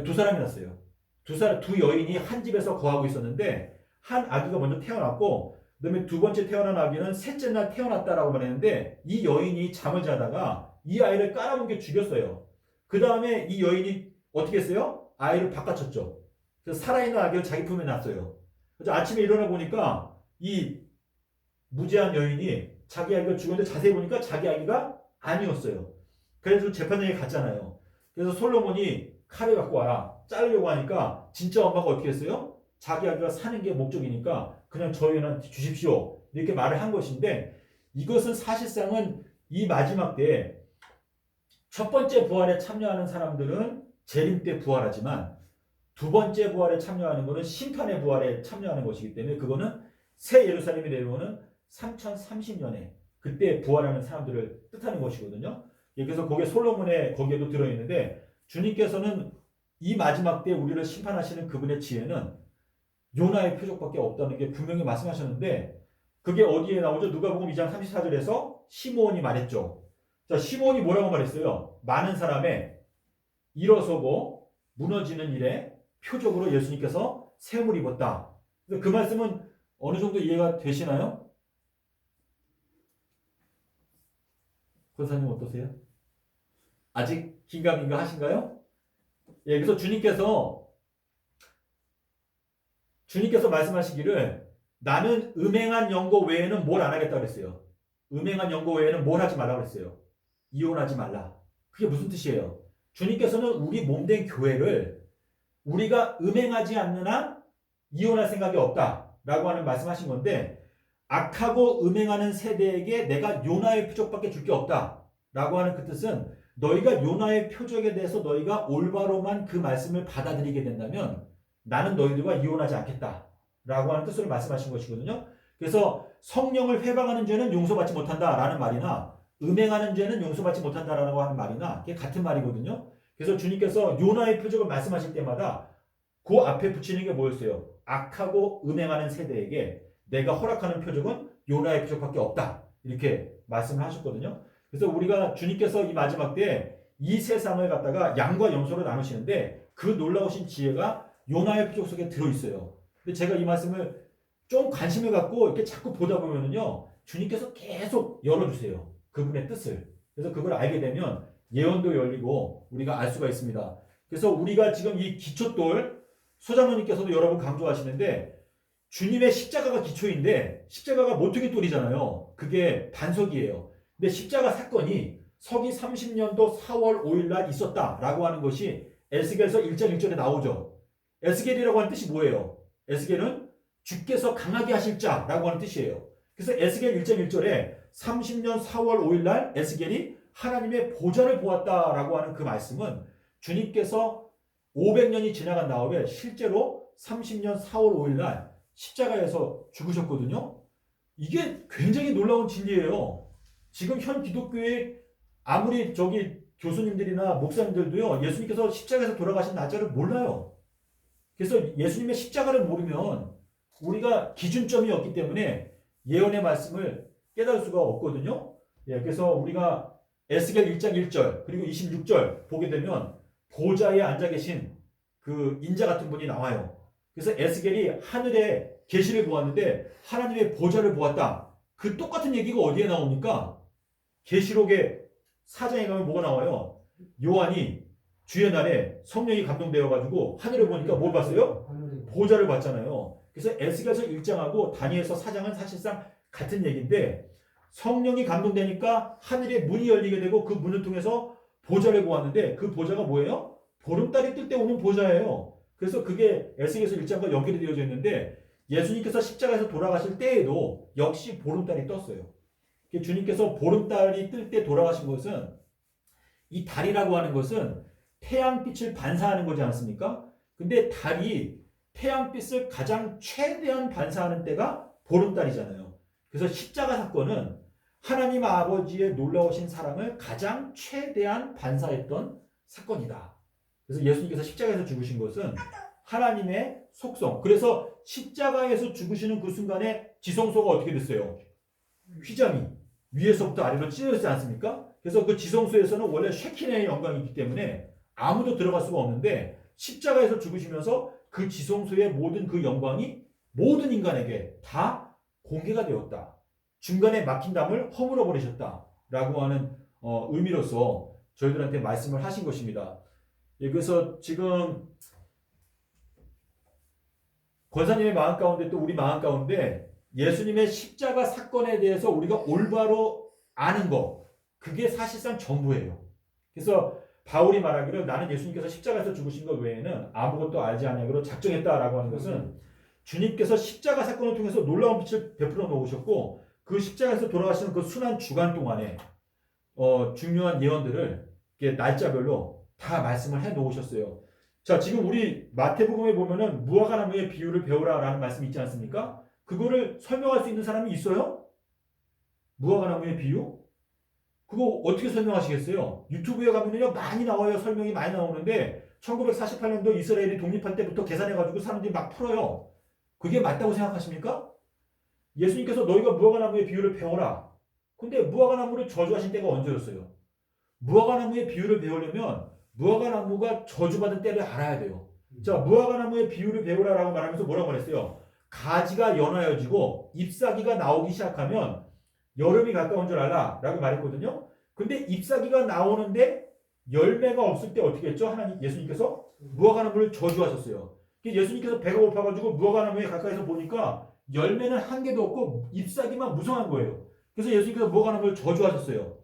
두 사람이 났어요. 두 여인이 한 집에서 거하고 있었는데 한 아기가 먼저 태어났고 그다음에 두 번째 태어난 아기는 셋째 날 태어났다라고 말했는데 이 여인이 잠을 자다가 이 아이를 깔아뭉개 죽였어요. 그 다음에 이 여인이 어떻게 했어요? 아이를 바꿔쳤죠. 그래서 살아있는 아기를 자기 품에 놨어요. 그래서 아침에 일어나 보니까 이 무지한 여인이 자기 아기가 죽었는데 자세히 보니까 자기 아기가 아니었어요. 그래서 재판장에 갔잖아요. 그래서 솔로몬이 칼을 갖고 와라. 자르려고 하니까 진짜 엄마가 어떻게 했어요? 자기 아기가 사는 게 목적이니까 그냥 저 여인한테 주십시오. 이렇게 말을 한 것인데 이것은 사실상은 이 마지막 때에 첫 번째 부활에 참여하는 사람들은 재림 때 부활하지만 두 번째 부활에 참여하는 것은 심판의 부활에 참여하는 것이기 때문에 그거는 새 예루살렘이 내려오는 3030년에 그때 부활하는 사람들을 뜻하는 것이거든요. 그래서 거기에 솔로몬의 거기에도 들어있는데 주님께서는 이 마지막 때 우리를 심판하시는 그분의 지혜는 요나의 표적밖에 없다는 게 분명히 말씀하셨는데 그게 어디에 나오죠? 누가복음 2장 34절에서 시므온이 말했죠. 자, 시므온이 뭐라고 말했어요? 많은 사람의 일어서고 무너지는 일에 표적으로 예수님께서 샘을 입었다. 그 말씀은 어느 정도 이해가 되시나요? 권사님 어떠세요? 아직 긴가민가 하신가요? 예, 그래서 주님께서 말씀하시기를 나는 음행한 연고 외에는 뭘 안 하겠다 그랬어요. 음행한 연고 외에는 뭘 하지 말라 그랬어요. 이혼하지 말라. 그게 무슨 뜻이에요? 주님께서는 우리 몸된 교회를 우리가 음행하지 않는 한 이혼할 생각이 없다라고 하는 말씀하신 건데 악하고 음행하는 세대에게 내가 요나의 표적밖에 줄 게 없다라고 하는 그 뜻은 너희가 요나의 표적에 대해서 너희가 올바로만 그 말씀을 받아들이게 된다면 나는 너희들과 이혼하지 않겠다라고 하는 뜻으로 말씀하신 것이거든요. 그래서 성령을 회방하는 죄는 용서받지 못한다라는 말이나 음행하는 죄는 용서받지 못한다라고 하는 말이나 그게 같은 말이거든요. 그래서 주님께서 요나의 표적을 말씀하실 때마다 그 앞에 붙이는 게 뭐였어요? 악하고 음행하는 세대에게 내가 허락하는 표적은 요나의 표적밖에 없다. 이렇게 말씀을 하셨거든요. 그래서 우리가 주님께서 이 마지막 때 이 세상을 갖다가 양과 염소로 나누시는데 그 놀라우신 지혜가 요나의 표적 속에 들어있어요. 근데 제가 이 말씀을 좀 관심을 갖고 이렇게 자꾸 보다 보면은요, 주님께서 계속 열어주세요. 그분의 뜻을. 그래서 그걸 알게 되면 예언도 열리고 우리가 알 수가 있습니다. 그래서 우리가 지금 이 기초돌, 소장로님께서도 여러 번 강조하시는데 주님의 십자가가 기초인데 십자가가 모퉁이 돌이잖아요. 그게 반석이에요. 근데 십자가 사건이 서기 30년도 4월 5일 날 있었다라고 하는 것이 에스겔서 1장 1절에 나오죠. 에스겔이라고 하는 뜻이 뭐예요? 에스겔은 주께서 강하게 하실 자라고 하는 뜻이에요. 그래서 에스겔 1장 1절에 30년 4월 5일 날 에스겔이 하나님의 보좌를 보았다라고 하는 그 말씀은 주님께서 500년이 지나간 다음에 실제로 30년 4월 5일 날 십자가에서 죽으셨거든요. 이게 굉장히 놀라운 진리예요. 지금 현 기독교의 아무리 교수님들이나 목사님들도요, 예수님께서 십자가에서 돌아가신 날짜를 몰라요. 그래서 예수님의 십자가를 모르면 우리가 기준점이 없기 때문에 예언의 말씀을 깨달을 수가 없거든요. 예, 그래서 우리가 에스겔 1장 1절 그리고 26절 보게 되면 보좌에 앉아 계신 그 인자 같은 분이 나와요. 그래서 에스겔이 하늘에 계시를 보았는데 하나님의 보좌를 보았다. 그 똑같은 얘기가 어디에 나옵니까? 계시록의 4장에 가면 뭐가 나와요? 요한이 주의 날에 성령이 감동되어 가지고 하늘을 보니까 뭘 봤어요? 보좌를 봤잖아요. 그래서 에스겔서 1장하고 다니엘서 4장은 사실상 같은 얘기인데 성령이 감동되니까 하늘에 문이 열리게 되고 그 문을 통해서 보좌를 보았는데 그 보좌가 뭐예요? 보름달이 뜰 때 오는 보좌예요. 그래서 그게 에스겔서 1장과 연결이 되어져 있는데 예수님께서 십자가에서 돌아가실 때에도 역시 보름달이 떴어요. 주님께서 보름달이 뜰 때 돌아가신 것은 이 달이라고 하는 것은 태양빛을 반사하는 거지 않습니까? 근데 달이 태양빛을 가장 최대한 반사하는 때가 보름달이잖아요. 그래서 십자가 사건은 하나님 아버지의 놀라우신 사랑을 가장 최대한 반사했던 사건이다. 그래서 예수님께서 십자가에서 죽으신 것은 하나님의 속성. 그래서 십자가에서 죽으시는 그 순간에 지성소가 어떻게 됐어요? 휘장이 위에서부터 아래로 찢어지지 않습니까? 그래서 그 지성소에서는 원래 쉐키네의 영광이 있기 때문에 아무도 들어갈 수가 없는데 십자가에서 죽으시면서 그 지성소의 모든 그 영광이 모든 인간에게 다 공개가 되었다. 중간에 막힌 담을 허물어 버리셨다라고 하는 의미로서 저희들한테 말씀을 하신 것입니다. 예, 그래서 지금 권사님의 마음 가운데 또 우리 마음 가운데 예수님의 십자가 사건에 대해서 우리가 올바로 아는 거, 그게 사실상 전부예요. 그래서 바울이 말하기를 나는 예수님께서 십자가에서 죽으신 것 외에는 아무것도 알지 아니하기로 작정했다라고 하는 것은 주님께서 십자가 사건을 통해서 놀라운 빛을 베풀어 놓으셨고 그 십자가에서 돌아가시는 그 순환 주간 동안에 중요한 예언들을 날짜별로 다 말씀을 해 놓으셨어요. 자, 지금 우리 마태복음에 보면은 무화과 나무의 비유를 배우라라는 말씀이 있지 않습니까? 그거를 설명할 수 있는 사람이 있어요? 무화과 나무의 비유? 그거 어떻게 설명하시겠어요? 유튜브에 가면요 많이 나와요. 설명이 많이 나오는데 1948년도 이스라엘이 독립할 때부터 계산해가지고 사람들이 막 풀어요. 그게 맞다고 생각하십니까? 예수님께서 너희가 무화과 나무의 비유를 배워라. 근데 무화과 나무를 저주하신 때가 언제였어요? 무화과 나무의 비유를 배우려면 무화과 나무가 저주받은 때를 알아야 돼요. 자, 무화과 나무의 비유를 배우라라고 말하면서 뭐라고 말했어요? 가지가 연하여지고 잎사귀가 나오기 시작하면 여름이 가까운 줄 알라 라고 말했거든요. 근데 잎사귀가 나오는데 열매가 없을 때 어떻게 했죠? 하나님 예수님께서 무화과 나무를 저주하셨어요. 예수님께서 배가 고파가지고 무화과 나무에 가까이서 보니까 열매는 한 개도 없고 잎사귀만 무성한 거예요. 그래서 예수님께서 무화과 나무를 저주하셨어요.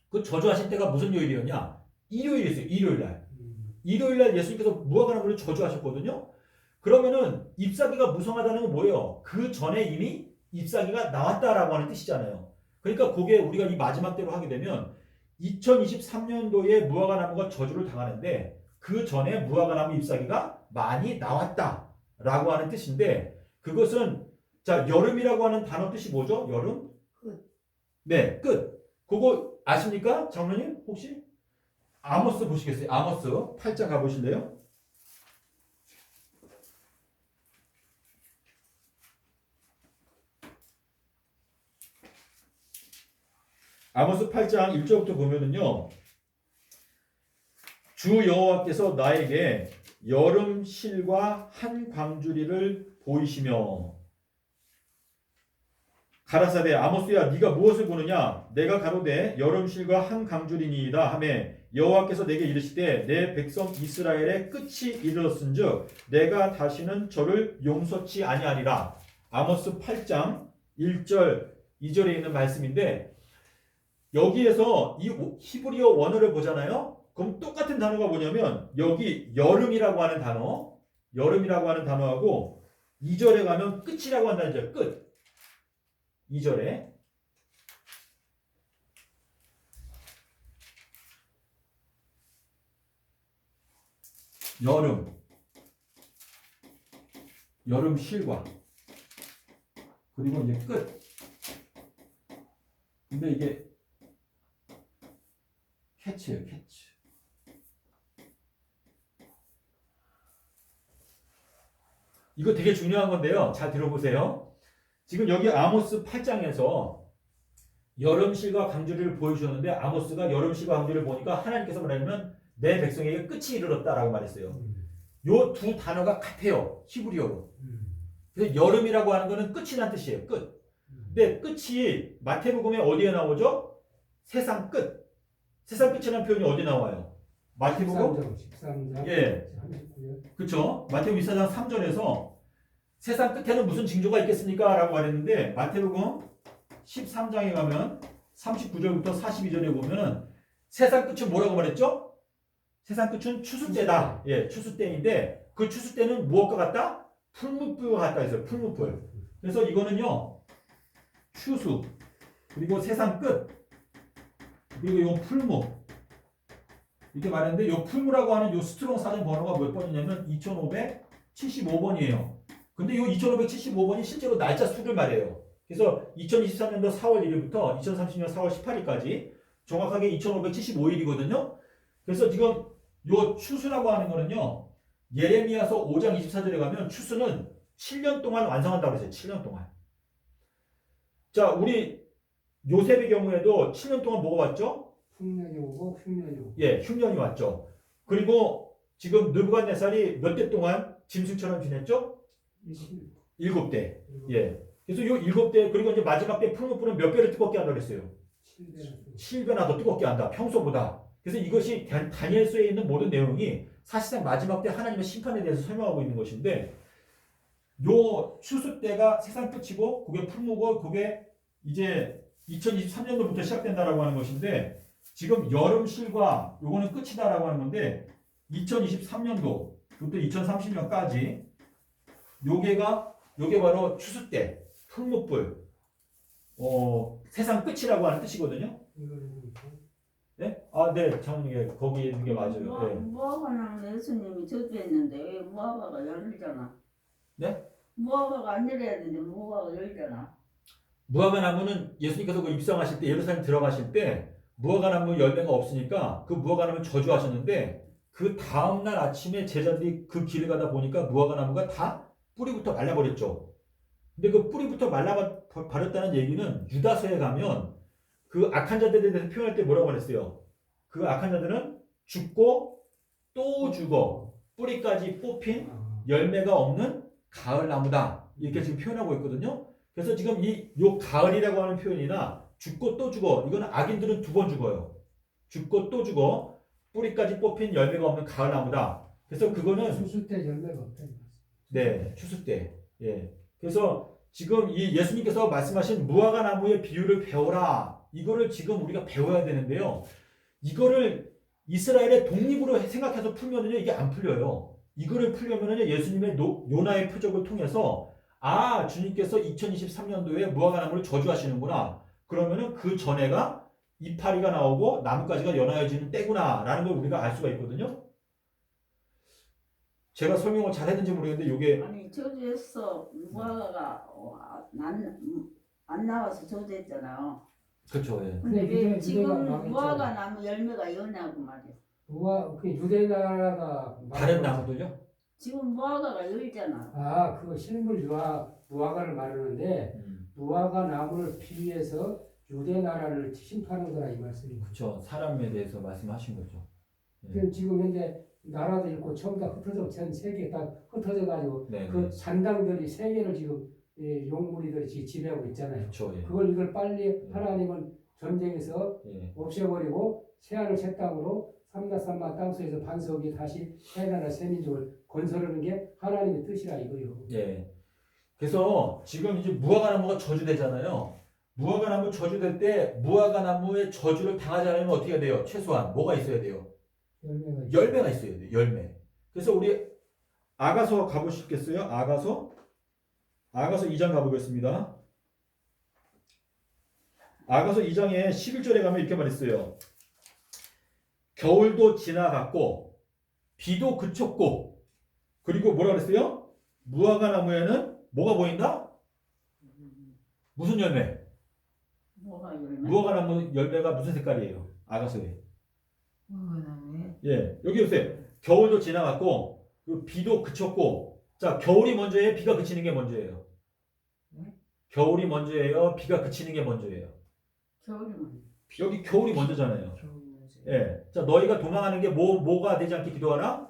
그 저주하신 때가 무슨 요일이었냐? 일요일이었어요. 일요일날. 일요일날 예수님께서 무화과 나무를 저주하셨거든요. 그러면은 잎사귀가 무성하다는 건 뭐예요? 그 전에 이미 잎사귀가 나왔다라고 하는 뜻이잖아요. 그러니까 그게 우리가 이 마지막 때로 하게 되면 2023년도에 무화과 나무가 저주를 당하는데 그 전에 무화과 나무 잎사귀가 많이 나왔다라고 하는 뜻인데 그것은 자 여름이라고 하는 단어 뜻이 뭐죠? 여름? 끝. 네, 끝. 그거 아십니까? 장로님 혹시? 아모스 보시겠어요? 아모스 8장 가보실래요? 아모스 8장 1절부터 보면은요. 주 여호와께서 나에게 여름 실과 한 광주리를 보이시며 가라사대 아모스야 네가 무엇을 보느냐 내가 가로되 여름 실과 한 광주리니이다 하매 여호와께서 내게 이르시되 내 백성 이스라엘의 끝이 이르렀은즉 내가 다시는 저를 용서치 아니하리라. 아모스 8장 1절 2절에 있는 말씀인데 여기에서 이 히브리어 원어를 보잖아요. 그럼 똑같은 단어가 뭐냐면 여기 여름이라고 하는 단어하고 2절에 가면 끝이라고 한다는 점. 끝. 2절에 여름 실과 그리고 이제 끝. 근데 이게 캐치예요, 캐치. 이거 되게 중요한 건데요. 잘 들어보세요. 지금 여기 아모스 8장에서 여름실과 강주리를 보여주셨는데 아모스가 여름실과 강주리를 보니까 하나님께서 말하면 내 백성에게 끝이 이르렀다라고 말했어요. 요 두 단어가 같아요. 히브리어로. 그래서 여름이라고 하는 거는 끝이란 뜻이에요. 끝. 근데 끝이 마태복음에 어디에 나오죠? 세상 끝. 세상 끝이라는 표현이 어디 나와요? 마태복음 13장 예. 39절. 그렇죠. 마태복음 24장 3절에서 세상 끝에는 무슨 징조가 있겠습니까? 라고 말했는데 마태복음 13장에 가면 39절부터 42절에 보면은 세상 끝은 뭐라고 말했죠? 세상 끝은 추수때다. 예, 추수때인데 그 추수때는 무엇과 같다? 풀무불과 같다 했어요. 풀무불. 그래서 이거는요. 추수 그리고 세상 끝 그리고 요 풀무 이렇게 말했는데 요 풀무라고 하는 요 스트롱 사전 번호가 몇 번이냐면 2575번이에요. 근데 요 2575번이 실제로 날짜 수를 말해요. 그래서 2023년도 4월 1일부터 2030년 4월 18일까지 정확하게 2575일이거든요. 그래서 지금 요 추수라고 하는 거는요. 예레미야서 5장 24절에 가면 추수는 7년 동안 완성한다고 그랬어요. 7년 동안. 자, 우리 요셉의 경우에도 7년 동안 뭐가 왔죠? 흉년이 오고 흉년이 오고. 예, 흉년이 왔죠. 그리고 지금 느부갓네살이 몇 대 동안 짐승처럼 지냈죠? 7대. 예. 그래서 요 7대 그리고 이제 마지막 때 풀무불은 몇 배를 뜨겁게 한다고 그랬어요? 7배나 더 뜨겁게 한다. 평소보다. 그래서 이것이 다니엘서에 있는 모든 내용이 사실상 마지막 때 하나님의 심판에 대해서 설명하고 있는 것인데 요 추수 때가 세상 끝이고 그게 풀무고 그게 이제 2023년도부터 시작된다라고 하는 것인데 지금 여름실과 요거는 끝이다라고 하는 건데 2023년도부터 2030년까지 요게 바로 추수 때 풀무불 세상 끝이라고 하는 뜻이거든요. 네? 아, 네, 장모님 거기 있는 게 맞아요. 네. 무화과 나무 예수님이 저주했는데 왜 무화과가 열리잖아. 네? 무화과가 안 열려야 되는데 무화과가 열잖아. 무화과 나무는 예수님께서 그 입성하실 때 예루살렘 들어가실 때 무화과 나무 열매가 없으니까 그 무화과 나무 저주하셨는데 그 다음 날 아침에 제자들이 그 길을 가다 보니까 무화과 나무가 다 뿌리부터 말라버렸죠. 근데 그 뿌리부터 말라버렸다는 얘기는 유다서에 가면 그 악한 자들에 대해서 표현할 때 뭐라고 그랬어요? 그 악한 자들은 죽고 또 죽어 뿌리까지 뽑힌 열매가 없는 가을 나무다. 이렇게 지금 표현하고 있거든요. 그래서 지금 요 가을이라고 하는 표현이나 죽고 또 죽어. 이거는 악인들은 2번 죽어요. 죽고 또 죽어. 뿌리까지 뽑힌 열매가 없는 가을 나무다. 그래서 그거는 수술 때 열매가 없다. 네, 추수 때. 예. 그래서 지금 이 예수님께서 말씀하신 무화과 나무의 비유를 배워라. 이거를 지금 우리가 배워야 되는데요. 이거를 이스라엘의 독립으로 생각해서 풀면은요, 이게 안 풀려요. 이거를 풀려면은요, 예수님의 요나의 표적을 통해서 아, 주님께서 2023년도에 무화과 나무를 저주하시는구나. 그러면은 그 전해가 이파리가 나오고 나뭇가지가 연하여지는 때구나. 라는 걸 우리가 알 수가 있거든요. 제가 설명을 잘 했는지 모르겠는데, 요게 아니 저주했어. 무화과가 안 나와서 저주했잖아. 그렇죠. 예. 근데 왜 유대가 지금 망했잖아. 무화과 나무 열매가 연하고 말이야. 그 유대 나라가 다른 나무들요? 지금 무화과가 열잖아. 그 실물 무화과를 말하는데 무화과 나무를 비유해서 유대 나라를 심판한 거라 이 말씀입니다. 그렇죠. 사람에 대해서 말씀하신 거죠. 그럼 지금 현재 나라도 있고 전부 다 흩어져 전 세계 다 흩어져 가지고 네. 그 잔당들이 세계를 지금 용무리들이 지배하고 있잖아요. 그렇죠. 예. 그걸 빨리 하나님은 전쟁에서 예. 없애버리고 새하늘 새 땅으로 삼다삼마 땅속에서 반석이 다시 새나라 새민족을 건설하는 게 하나님의 뜻이라 이거요. 예. 그래서 지금 이제 무화과 나무가 저주되잖아요. 무화과 나무 저주될 때 무화과 나무의 저주를 당하지 않으면 어떻게 해야 돼요? 최소한 뭐가 있어야 돼요? 열매가 있어야 돼요. 열매. 그래서 우리 아가서 가보시겠어요? 아가서 2장 가보겠습니다. 아가서 2장에 11절에 가면 이렇게 말했어요. 겨울도 지나갔고 비도 그쳤고 그리고 뭐라 그랬어요? 무화과 나무에는 뭐가 보인다? 무슨 열매? 무화과 열매. 무화과 나무 열매가 무슨 색깔이에요? 아가서에. 무화과 나무에 예, 여기 보세요. 겨울도 지나갔고 그리고 비도 그쳤고 자, 겨울이 먼저예요? 비가 그치는 게 먼저예요? 네? 겨울이 먼저예요? 비가 그치는 게 먼저예요? 겨울이면 여기 겨울이 먼저잖아요. 겨울 먼저. 예. 자, 너희가 도망하는 게 뭐가 되지 않게 기도하라?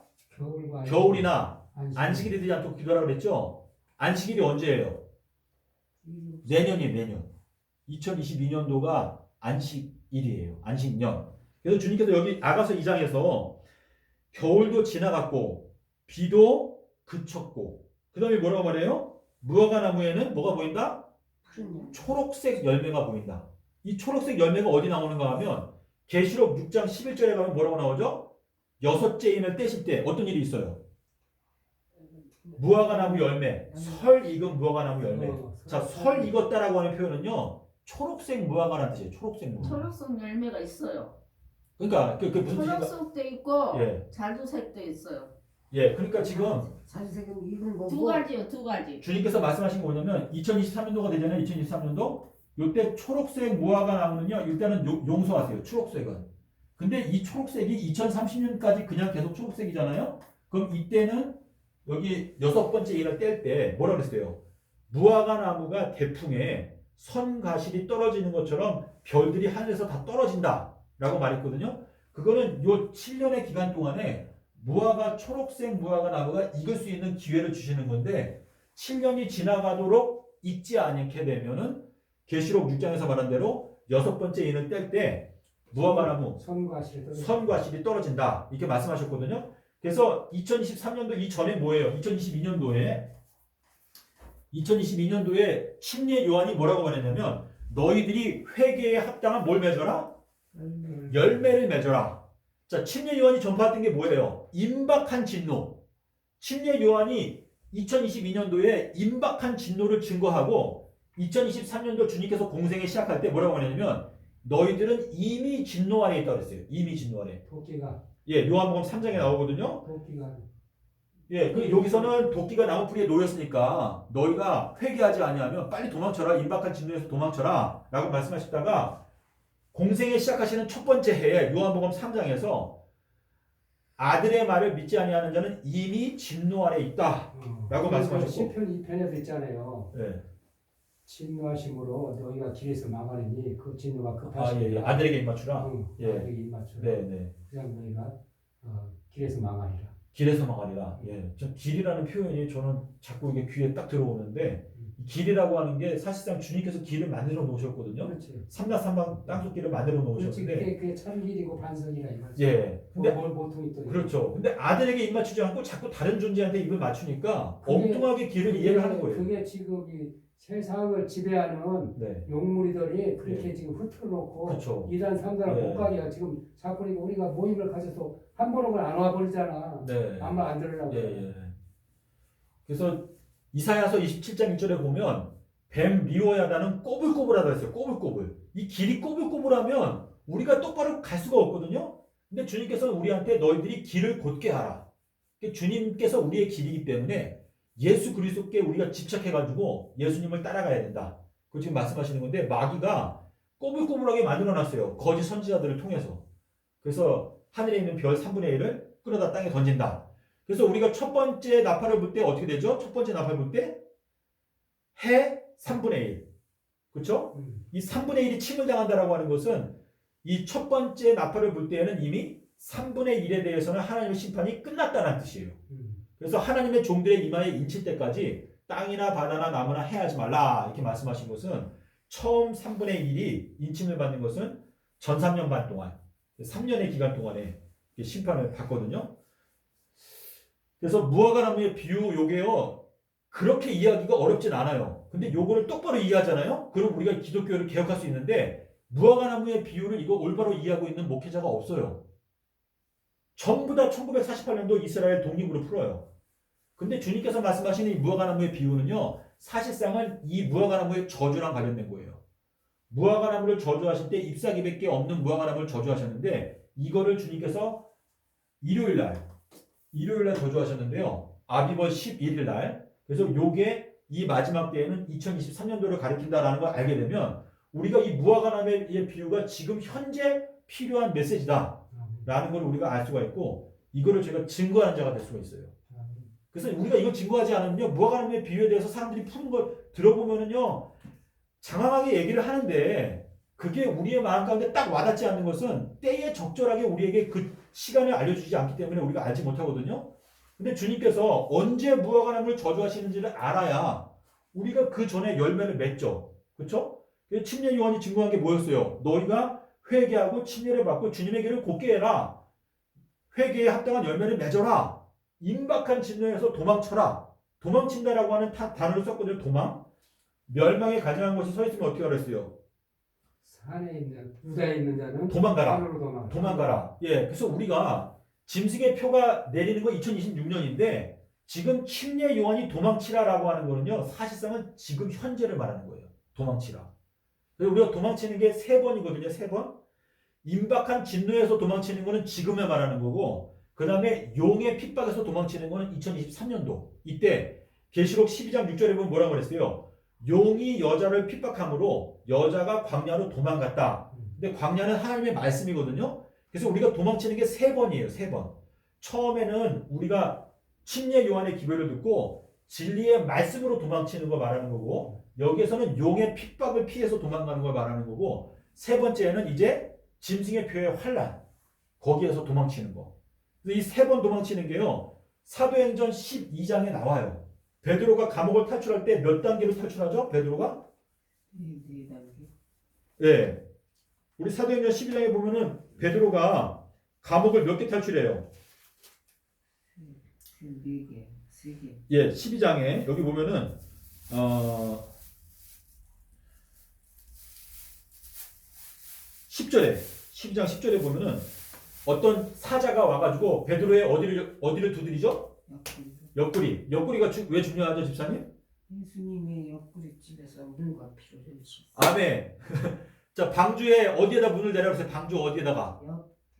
겨울이나 안식일이 되지 않도록 기도하라 그랬죠? 안식일이 언제예요? 내년이에요, 내년. 2022년도가 안식일이에요. 안식년. 그래서 주님께서 여기 아가서 2장에서 겨울도 지나갔고 비도 그쳤고 그 다음에 뭐라고 말해요? 무화과 나무에는 뭐가 보인다? 초록색 열매가 보인다. 이 초록색 열매가 어디 나오는가 하면 계시록 6장 11절에 가면 뭐라고 나오죠? 6째 인을 떼실 때 어떤 일이 있어요? 무화과 나무 열매, 설 익은 무화과 나무 열매. 자, 설 익었다라고 하는 표현은요, 초록색 무화과라는 뜻이에요. 초록색 무화과. 초록색 열매가 있어요. 그러니까 그 무슨 뜻인가? 초록색도 있고 예, 자두색도 있어요. 예. 그러니까 지금 자주색은 익은 거고 두 가지요, 두 가지. 주님께서 말씀하신 거 뭐냐면 2023년도가 되잖아요. 2023년도. 요때 초록색 무화과 나무는요, 일단은 용서하세요. 초록색은. 근데 이 초록색이 2030년까지 그냥 계속 초록색이잖아요. 그럼 이때는 여기 6번째 인을 뗄 때 뭐라 그랬어요? 무화과 나무가 대풍에 선가실이 떨어지는 것처럼 별들이 하늘에서 다 떨어진다 라고 말했거든요. 그거는 요 7년의 기간 동안에 초록색 무화과 나무가 익을 수 있는 기회를 주시는 건데 7년이 지나가도록 익지 않게 되면은 계시록 6장에서 말한 대로 6번째 인을 뗄 때 무화과 나무 선과 실이 떨어진다 이렇게 말씀하셨거든요. 그래서 2023년도 이전에 뭐예요? 2022년도에 침례 요한이 뭐라고 말했냐면 너희들이 회개에 합당한 뭘 맺어라? 열매를 맺어라. 자, 침례 요한이 전파했던 게 뭐예요? 임박한 진노. 침례 요한이 2022년도에 임박한 진노를 증거하고 2023년도 주님께서 공생에 시작할 때 뭐라고 하냐면 너희들은 이미 진노 아래 있다고 그랬어요. 이미 진노 아래. 도끼가 예, 요한복음 3장에 나오거든요. 도끼가 예, 그 여기서는 도끼가 나무뿌리에 놓였으니까 너희가 회개하지 아니하면 빨리 도망쳐라. 임박한 진노에서 도망쳐라. 라고 말씀하시다가 공생에 시작하시는 첫 번째 해에 요한복음 3장에서 아들의 말을 믿지 아니하는 자는 이미 진노 아래 있다. 라고 말씀하셨고. 시편 2편에도 있잖아요. 예. 진노하심으로 너희가 길에서 망하느니 그 진노가 아, 급하시니라. 예, 예. 아들에게 입맞추라. 예. 아들에게 입맞추라. 네, 네. 그냥 너희가 길에서 망하리라. 길에서 망하리라. 예. 전 길이라는 표현이 저는 자꾸 이게 귀에 딱 들어오는데 이 길이라고 하는 게 사실상 주님께서 길을 만들어 놓으셨거든요. 그렇지. 삼라삼방 땅속길을 만들어 그렇지. 놓으셨는데 그게 참 길이고 반석이라 이거지. 예. 근데 뭘 보통이 또 그렇죠. 근데 아들에게 입 맞추지 않고 자꾸 다른 존재한테 입을 맞추니까 그게- 엉뚱하게 길을 이해를 하는 거예요. 그게 지금 이 세상을 지배하는 네. 용무리들이 그렇게 지금 흐트러놓고 그렇죠. 이단 삼단을 네. 못 가게 지금 자꾸 우리가 모임을 가져서 한 번은 안 와버리잖아. 네. 아무 안 들으려고. 예, 예. 그래서 이사야서 27장 1절에 보면 뱀 미워야다는 꼬불꼬불하다 했어요. 꼬불꼬불. 이 길이 꼬불꼬불하면 우리가 똑바로 갈 수가 없거든요. 근데 주님께서는 우리한테 너희들이 길을 곧게 하라. 주님께서 우리의 길이기 때문에 예수 그리스도께 우리가 집착해가지고 예수님을 따라가야 된다. 그 지금 말씀하시는 건데 마귀가 꼬불꼬불하게 만들어놨어요. 거짓 선지자들을 통해서. 그래서 하늘에 있는 별 3분의 1을 끌어다 땅에 던진다. 그래서 우리가 첫 번째 나팔을 불 때 어떻게 되죠? 첫 번째 나팔 불 때 해 3분의 1. 그렇죠? 이 3분의 1이 침을 당한다라고 하는 것은 이 첫 번째 나팔을 불 때에는 이미 3분의 1에 대해서는 하나님의 심판이 끝났다는 뜻이에요. 그래서 하나님의 종들의 이마에 인칠 때까지 땅이나 바다나 나무나 해하지 말라 이렇게 말씀하신 것은 처음 3분의 1이 인침을 받는 것은 전 3년 반 동안 3년의 기간 동안에 심판을 받거든요. 그래서 무화과 나무의 비유 요게요 그렇게 이해하기가 어렵진 않아요. 근데 요거를 똑바로 이해하잖아요. 그럼 우리가 기독교를 개혁할 수 있는데 무화과 나무의 비유를 이거 올바로 이해하고 있는 목회자가 없어요. 전부 다 1948년도 이스라엘 독립으로 풀어요. 근데 주님께서 말씀하시는 이 무화과나무의 비유는요. 사실상은 이 무화과나무의 저주랑 관련된 거예요. 무화과나무를 저주하실 때 잎사귀밖에 없는 무화과나무를 저주하셨는데 이거를 주님께서 일요일날 저주하셨는데요. 아비벌 11일날. 그래서 요게 이 마지막 때에는 2023년도를 가리킨다라는 걸 알게 되면 우리가 이 무화과나무의 비유가 지금 현재 필요한 메시지다. 라는 걸 우리가 알 수가 있고 이거를 제가 증거하는 자가 될 수가 있어요. 그래서 우리가 이거 증거하지 않으면요 무화과나무의 비유에 대해서 사람들이 푸는 걸 들어보면은요 장황하게 얘기를 하는데 그게 우리의 마음 가운데 딱 와닿지 않는 것은 때에 적절하게 우리에게 그 시간을 알려주지 않기 때문에 우리가 알지 못하거든요. 근데 주님께서 언제 무화과나무를 저주하시는지를 알아야 우리가 그 전에 열매를 맺죠. 그렇죠? 침례 요한이 증거한 게 뭐였어요? 너희가 회개하고 침례를 받고 주님의 길을 곧게 해라. 회개에 합당한 열매를 맺어라. 임박한 진노에서 도망쳐라. 도망친다라고 하는 단어를 썼거든요. 도망. 멸망에 가증한 곳에 서 있으면 어떻게 하랬어요? 산에 있는 부다에 있는 자는 도망가라. 산으로 도망가라. 예, 그래서 우리가 짐승의 표가 내리는 거 2026년인데 지금 침례 요한이 도망치라라고 하는 거는요. 사실상은 지금 현재를 말하는 거예요. 도망치라. 그래서 우리가 도망치는 게 3번이거든요. 3번. 임박한 진노에서 도망치는 거는 지금에 말하는 거고 그 다음에 용의 핍박에서 도망치는 거는 2023년도. 이때 계시록 12장 6절에 보면 뭐라고 그랬어요? 용이 여자를 핍박함으로 여자가 광야로 도망갔다. 근데 광야는 하나님의 말씀이거든요. 그래서 우리가 도망치는 게 3번이에요. 3번. 처음에는 우리가 침례 요한의 기별을 듣고 진리의 말씀으로 도망치는 걸 말하는 거고 여기에서는 용의 핍박을 피해서 도망가는 걸 말하는 거고 세 번째는 이제 짐승의 표의 환란 거기에서 도망치는 거. 이 3번 도망치는 게요. 사도행전 12장에 나와요. 베드로가 감옥을 탈출할 때 몇 단계로 탈출하죠? 베드로가? 4단계. 예. 우리 사도행전 12장에 보면은 베드로가 감옥을 몇 개 탈출해요? 4개, 3개. 예, 12장에 여기 보면은 10절에 12장 10절에 보면은 어떤 사자가 와가지고 베드로의 어디를 두드리죠? 옆구리가 왜 중요하죠, 집사님? 예수님의 옆구리 집에서 물과 피를 흘리셨어요. 아멘. 자, 방주에 어디에다 문을 내라고 했어요? 방주 어디에다가?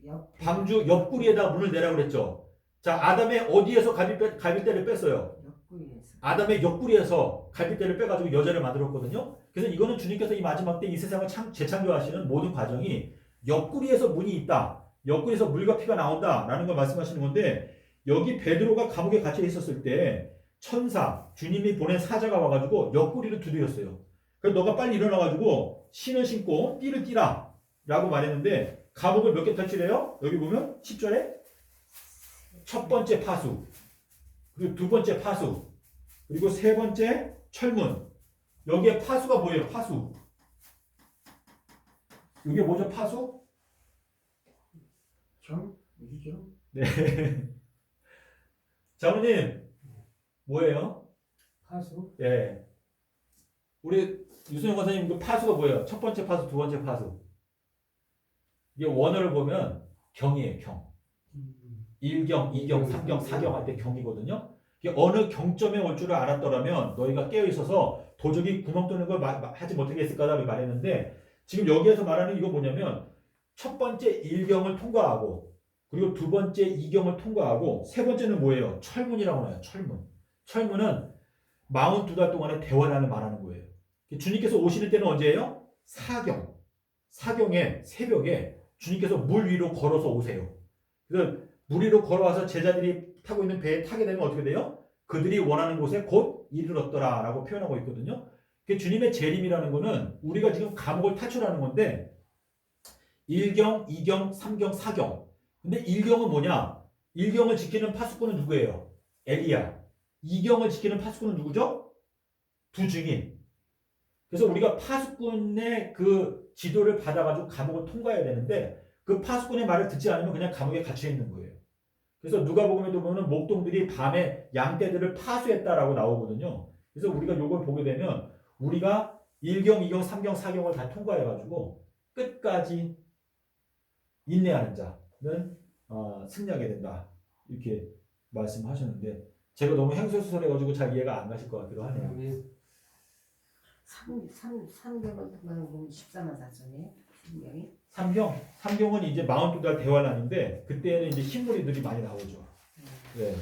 옆 방주 옆구리에다가 문을 내라고 그랬죠. 자, 아담의 어디에서 갈빗대를 뺐어요? 옆구리에서. 아담의 옆구리에서 갈빗대를 빼가지고 여자를 만들었거든요. 그래서 이거는 주님께서 이 마지막 때 이 세상을 재창조하시는 모든 과정이 옆구리에서 문이 있다. 옆구리에서 물과 피가 나온다라는 걸 말씀하시는 건데, 여기 베드로가 감옥에 갇혀 있었을 때 천사, 주님이 보낸 사자가 와가지고 옆구리를 두드렸어요. 그래서 너가 빨리 일어나가지고 신을 신고 띠를 띠라 라고 말했는데, 감옥을 몇 개 탈출해요? 여기 보면 10절에 첫 번째 파수, 그리고 두 번째 파수, 그리고 세 번째 철문. 여기에 파수가 뭐예요? 파수. 이게 뭐죠? 파수? 이경. 네. 장모님, 뭐예요? 파수? 예. 우리 유승현 권사님, 그 파수가 뭐예요? 첫 번째 파수, 두 번째 파수. 이게 원어를 보면 경이에요, 경. 1경, 2경, 3경, 4경 할 때 경이거든요. 이게 어느 경점에 올 줄을 알았더라면 너희가 깨어 있어서 도적이 구멍 뚫는 걸 하지 못하겠을 거라고 말했는데, 지금 여기에서 말하는 이거 뭐냐면 첫 번째 1경을 통과하고, 그리고 두 번째 2경을 통과하고, 세 번째는 뭐예요? 철문이라고 해요. 철문. 철문은 42달 동안의 대환란을 말하는 거예요. 주님께서 오시는 때는 언제예요? 4경. 4경의 새벽에 주님께서 물 위로 걸어서 오세요. 그래서 물 위로 걸어와서 제자들이 타고 있는 배에 타게 되면 어떻게 돼요? 그들이 원하는 곳에 곧 이르렀더라 라고 표현하고 있거든요. 주님의 재림이라는 거는 우리가 지금 감옥을 탈출하는 건데, 1경, 2경, 3경, 4경. 근데 1경은 뭐냐? 1경을 지키는 파수꾼은 누구예요? 엘리야. 2경을 지키는 파수꾼은 누구죠? 두 증인. 그래서 우리가 파수꾼의 그 지도를 받아가지고 감옥을 통과해야 되는데, 그 파수꾼의 말을 듣지 않으면 그냥 감옥에 갇혀 있는 거예요. 그래서 누가복음에도 보면 목동들이 밤에 양떼들을 파수했다라고 나오거든요. 그래서 우리가 이걸 보게 되면 우리가 1경, 2경, 3경, 4경을 다 통과해가지고 끝까지 인내하는 자는 승리하게 된다. 이렇게 말씀하셨는데, 제가 너무 행설수설해가지고 잘 이해가 안 가실 것 같기도 하네요. 그다음에 3개월 동안 14만 4천이에요. 분명히. 3경은 이제 42달 대환란인데, 그때는 이제 흰무리들이 많이 나오죠. 네.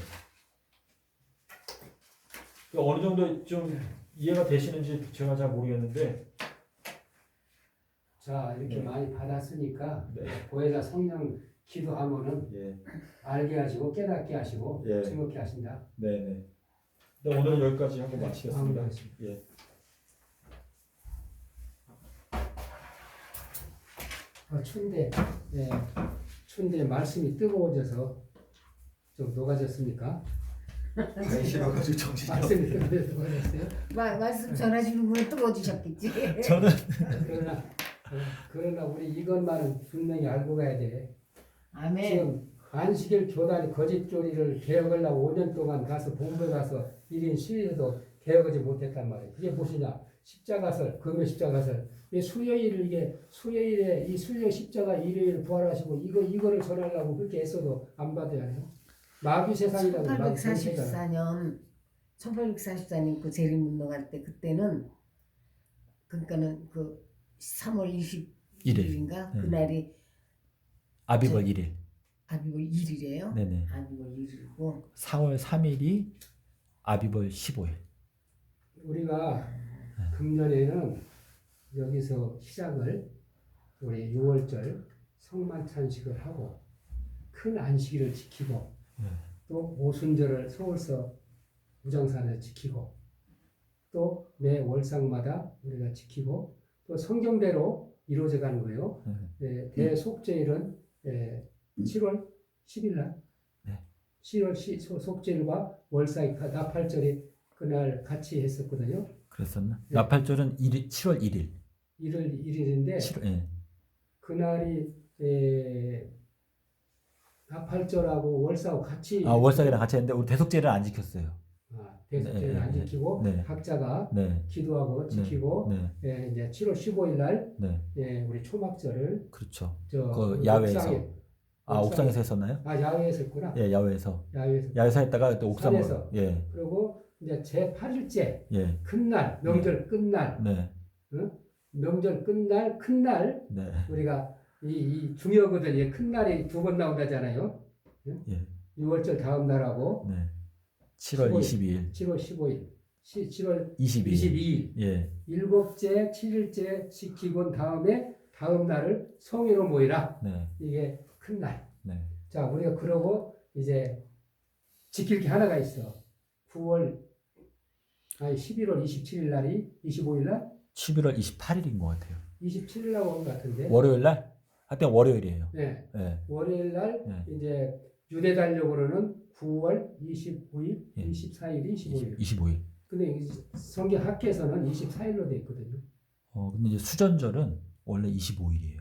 어느 정도 좀 이해가 되시는지 제가 잘 모르겠는데, 자, 이렇게 네. 많이 받았으니까 네. 보혜사 성령 기도하면은 예, 알게 하시고 깨닫게 하시고 예. 증거케 하신다. 네네. 일단 오늘은 여기까지 하고 마치겠습니다. 마무리하겠습니다. 예. 춘대, 예, 춘대 말씀이 뜨거워져서 좀 녹아졌습니까? 싫어가지고 정신이 말씀이 뜨거워졌어요? 말씀 전하시는 분은 뜨거워지셨겠지. 저는 그러나 우리 이것만은 분명히 알고 가야 돼. 아멘. 지금 안식일 교단이 거짓 교리를 개혁하려고 5년 동안 가서 본부에 가서 1인 시위해도 개혁하지 못했단 말이에요. 그게 무엇이냐? 십자가설, 금요 십자가설. 이 수요일을 이게 수요일에 이 수요 십자가 일요일 부활하시고 이거를 전하려고 그렇게 애써도 안 받아야 해요. 마귀 세상이라고 마귀 세상. 1844년 그 재림운동할 때 그때는 그러니까는 그 3월 21일인가 네. 그날이 아비벌 1일. 아비벌 1일이에요. 네네. 아비벌 1일이고 4월 3일이 아비벌 15일. 우리가 금년에는 여기서 시작을 우리 6월절 성만찬식을 하고 큰 안식일을 지키고 또 오순절을 서울서 무정산에서 지키고 또 매 월상마다 우리가 지키고 또 성경대로 이루어져 가는 거예요. 네, 대속죄일은 7월 10일 날 네. 7월 속죄일과 월사의 나팔절이 그날 같이 했었거든요. 그랬었나? 네. 나팔절은 7월 1일. 1일인데 7월, 예. 그날이 나팔절하고 월사하고 같이 월삭이랑 같이 했는데 우리 대속죄를 안 지켰어요. 대속죄를 네, 안 네, 지키고 네. 각자가 네. 기도하고 지키고 네. 이제 7월 15일 날 네. 우리 초막절을 그렇죠. 저 그 야외에서. 옥상에, 옥상에서 했었나요? 야외에서 했구나. 예, 야외에서. 야외에서. 야외에서 했다가 또 옥상으로. 산에서. 예. 그리고 이제 제 8일째 예. 큰날 명절 끝날 네. 명절 끝날 큰 날 네. 우리가 이 중요하거든. 이 큰 날이 두 번 나온다잖아요. 예. 6월절 다음 날하고 네. 7월 22일. 7월 15일, 7월 22일. 22일, 예. 일곱째, 7일째 지키곤 다음에 다음 날을 성회로 모이라. 네. 이게 큰 날. 네. 자, 우리가 그러고 이제 지킬 게 하나가 있어. 11월 27일 날이 25일 날, 11월 28일인 것 같아요. 27일 날 온 것 같은데. 월요일 날? 하여튼 월요일이에요. 네. 네. 월요일 날 네. 이제 유대 달력으로는 9월 29일, 예. 24일이 25일. 25일. 근데 이 성경 학계에서는 24일로 돼 있거든요. 근데 이제 수전절은 원래 25일이에요.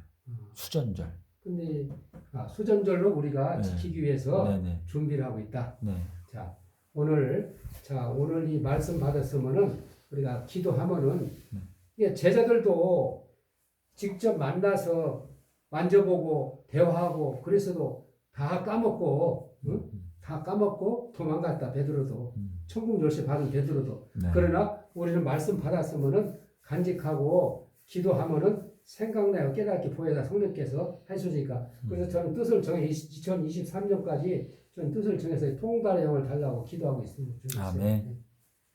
수전절. 근데 수전절로 우리가 네. 지키기 위해서 네네. 준비를 하고 있다. 네. 오늘 이 말씀 받았으면은 우리가 기도하면은 네. 이게 제자들도 직접 만나서 만져보고 대화하고 그래서도 다 까먹고 응? 다 까먹고 도망갔다. 베드로도 천국 열쇠 받은 베드로도. 네. 그러나 우리는 말씀 받았으면은 간직하고 기도하면은 생각나요. 깨닫게 보여다 성령께서 하시니까. 그래서 저는 뜻을 정해 2023년까지 저는 뜻을 정해서 통달의 영을 달라고 기도하고 있습니다. 아멘.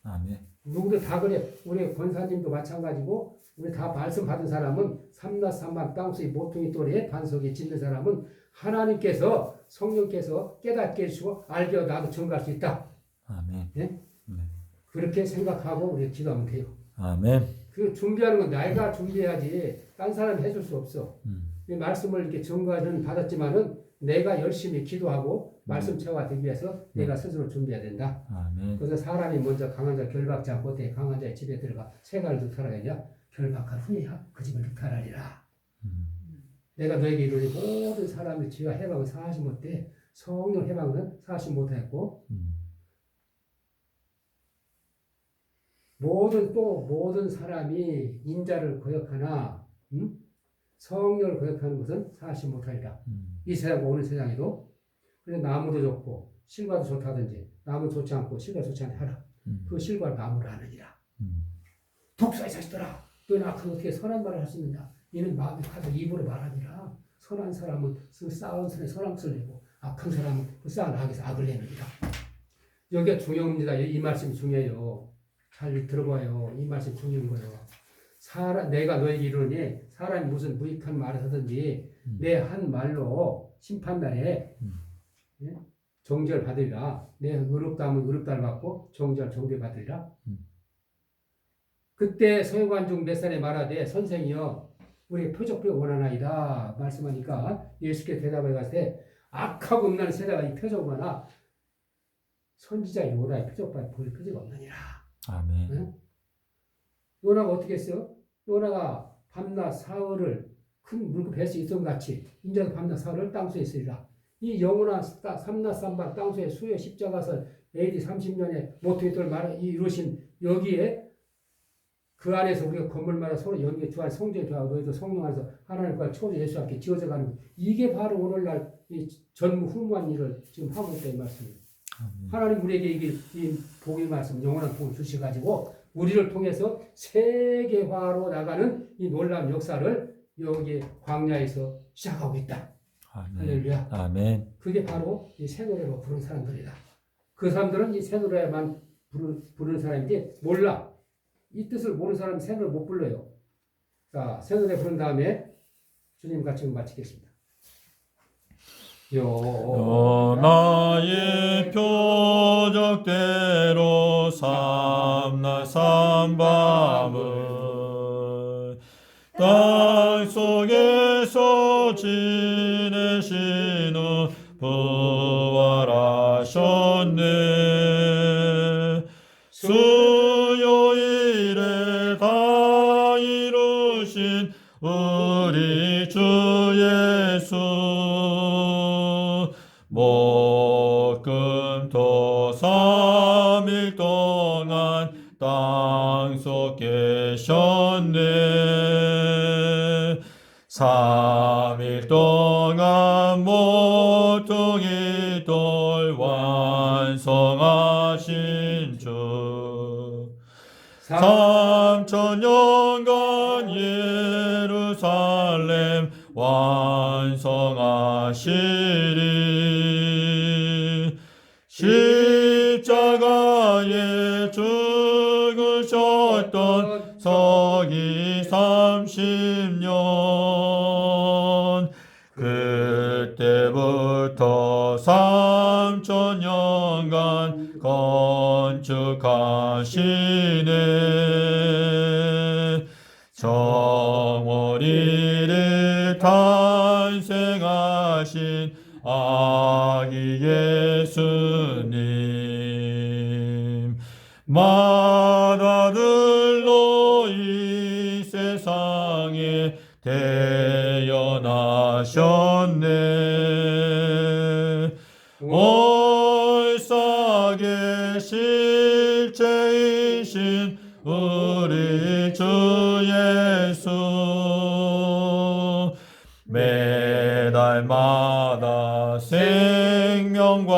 아멘. 누구도 다 그래. 우리 권사님도 마찬가지고 우리 다 말씀 받은 사람은 삼라 삼방 땅수의 모퉁이 돌에 반석에 짓는 사람은 하나님께서 성령께서 깨닫게 해주시고 알게 나도 증거할 수 있다. 아멘. 네? 네. 그렇게 생각하고 우리 기도하면 돼요. 아멘. 그 준비하는 건 내가 준비해야지 딴 사람이 해줄 수 없어. 이 말씀을 이렇게 증거는 받았지만은 내가 열심히 기도하고 말씀 체화되기 위해서 내가 스스로 준비해야 된다. 아멘. 그래서 사람이 먼저 강한 자 결박지 않고 때 강한 자의 집에 들어가 세간을 득하라냐 결박한 후에야 그 집을 득하라리라. 내가 너에게 이르니 모든 사람의 죄와 해방을 사하지 못해 성령 해방은 사하지 못했고 모든 사람이 인자를 거역하나 성령을 거역하는 것은 사하지 못하리라. 이 세상 오는 세상에도 그래 나무도 좋고 실과도 좋다든지 나무 좋지 않고 실과 좋지 않게 하라. 그 실과 나무를 아느니라. 독사의 자식들아 너는 악한 어떻게 선한 말을 할 수 있느냐. 이는 마음이 가서 입으로 말하니라. 선한 사람은 그 쌓은 선에 선한 것을 내고 악한 사람은 그 쌓은 악에서 악을 내느니라. 여기가 중요합니다. 이 말씀이 중요해요. 잘 들어봐요. 이 말씀 중요한 거예요. 내가 너에게 이르니 사람이 무슨 무익한 말을 하든지 내 한 말로 심판날에 정죄를 받으리라. 내 의롭다 하면 의롭다를 받고 정죄를 정죄 받으리라. 그때 서기관 몇 살에 말하되 선생이여 우리 표적을 원하나이다 말씀하니까 예수께서 대답해 가시되 악하고 음란한 세대가 이 표적이거나 선지자 요나의 표적과 볼 표적이 없느니라. 아멘. 응? 요나가 어떻게 했어요? 요나가 밤낮 사흘을 큰 물고 뵐 수 있던 같이 인자도 밤낮 사흘을 땅수에 있으리라. 이 영원한 삼낮 삼방 땅수의 수요 십자가설 AD 30년에 모퉁이 돌 말을 이루신 여기에 그 안에서 우리가 건물마다 서로 연계 주한 성전에 들어가고 너희도 성령 안에서 하나님과 초주 예수 함께 지어져 가는 것. 이게 바로 오늘날 이 전무후무한 일을 지금 하고 있다는 말씀입니다. 하나님 우리에게 이 복의 말씀, 영원한 복을 주셔가지고 우리를 통해서 세계화로 나가는 이 놀라운 역사를 여기 광야에서 시작하고 있다. 아멘. 할렐루야. 아멘. 그게 바로 이 새 노래로 부르는 사람들이다. 그 사람들은 이 새 노래만 부르는 사람인데 몰라. 이 뜻을 모르는 사람은 새 노래 못 불러요. 자, 새 노래 부른 다음에 주님 같이 마치겠습니다. 나의 표적대로 삼날 삼밤을 땅속에서 지내시는 부활하셨네. 수요일에 다 이루신 우리 주 예수 목금토 3일 동안 땅속 계셨네. 3일 동안 모퉁이 돌 완성하신 주 3000년간 완성하시리. 십자가에 죽으셨던 서기 30년 그때부터 3000년간 건축하시네. 정월일에 탄생하신 아기 예수님 맏아들로 이 세상에 태어나셨네. 올싸게 실체이신 우리 주 예수 매달마다 생명과로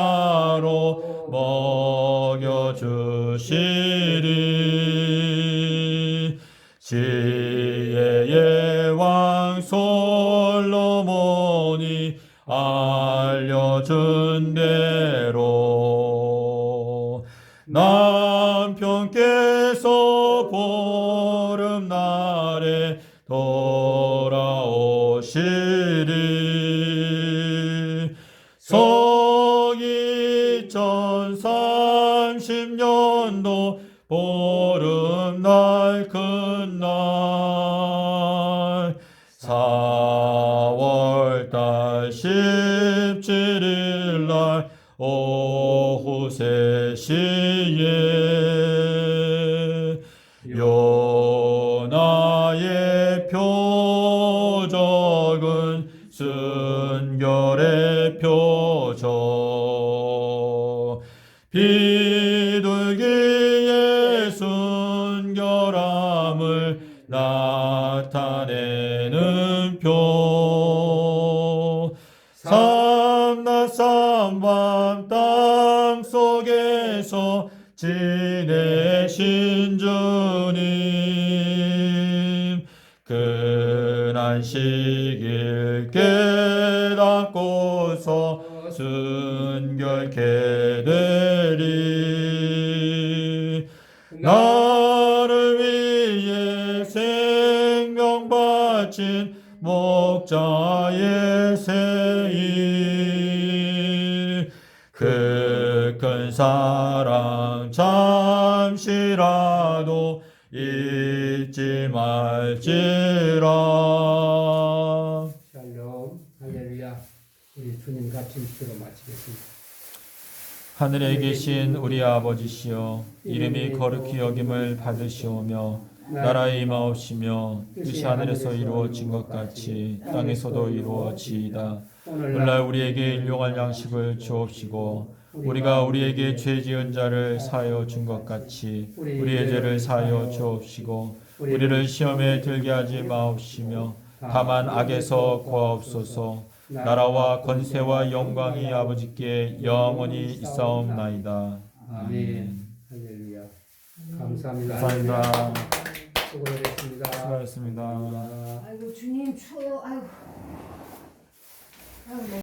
먹여주시리. 지혜의 왕 솔로몬이 알려준 대로 남편께서 보름날에 돌아오시리. 서기 1030년도 보름날 큰날 4월달 17일날 오후 3시에 요나의 표적은 순결의 표적 비둘기의 순결함을 나타내는 표 삼낮 삼밤 땅속에서 지내신 주님 근안식일 깨닫고서 순결케 되리. 나를 위해 생명 바친 목자의 세일 그 큰 사랑 잠시라도 잊지 말지라. 샬롬 할렐루야. 우리 주님 같은 기도로 마치겠습니다. 하늘에 계신 우리 아버지시여 이름이 거룩히 여김을 받으시오며 나라의 임하옵시며 뜻이 하늘에서 이루어진 것 같이 땅에서도 이루어지이다. 오늘날 우리에게 일용할 양식을 주옵시고 우리가 우리에게 죄 지은 자를 사하여 준 것 같이 우리의 죄를 사하여 주옵시고 우리를 시험에 들게 하지 마옵시며 다만 악에서 구하옵소서. 나라와 권세와 영광이 아버지께 영원히 있사옵나이다. 아멘. 할렐루야. 감사합니다. 감사합니다. 수고하셨습니다. 수고하셨습니다. 아이고 주님 추워. 아이고. 아이고.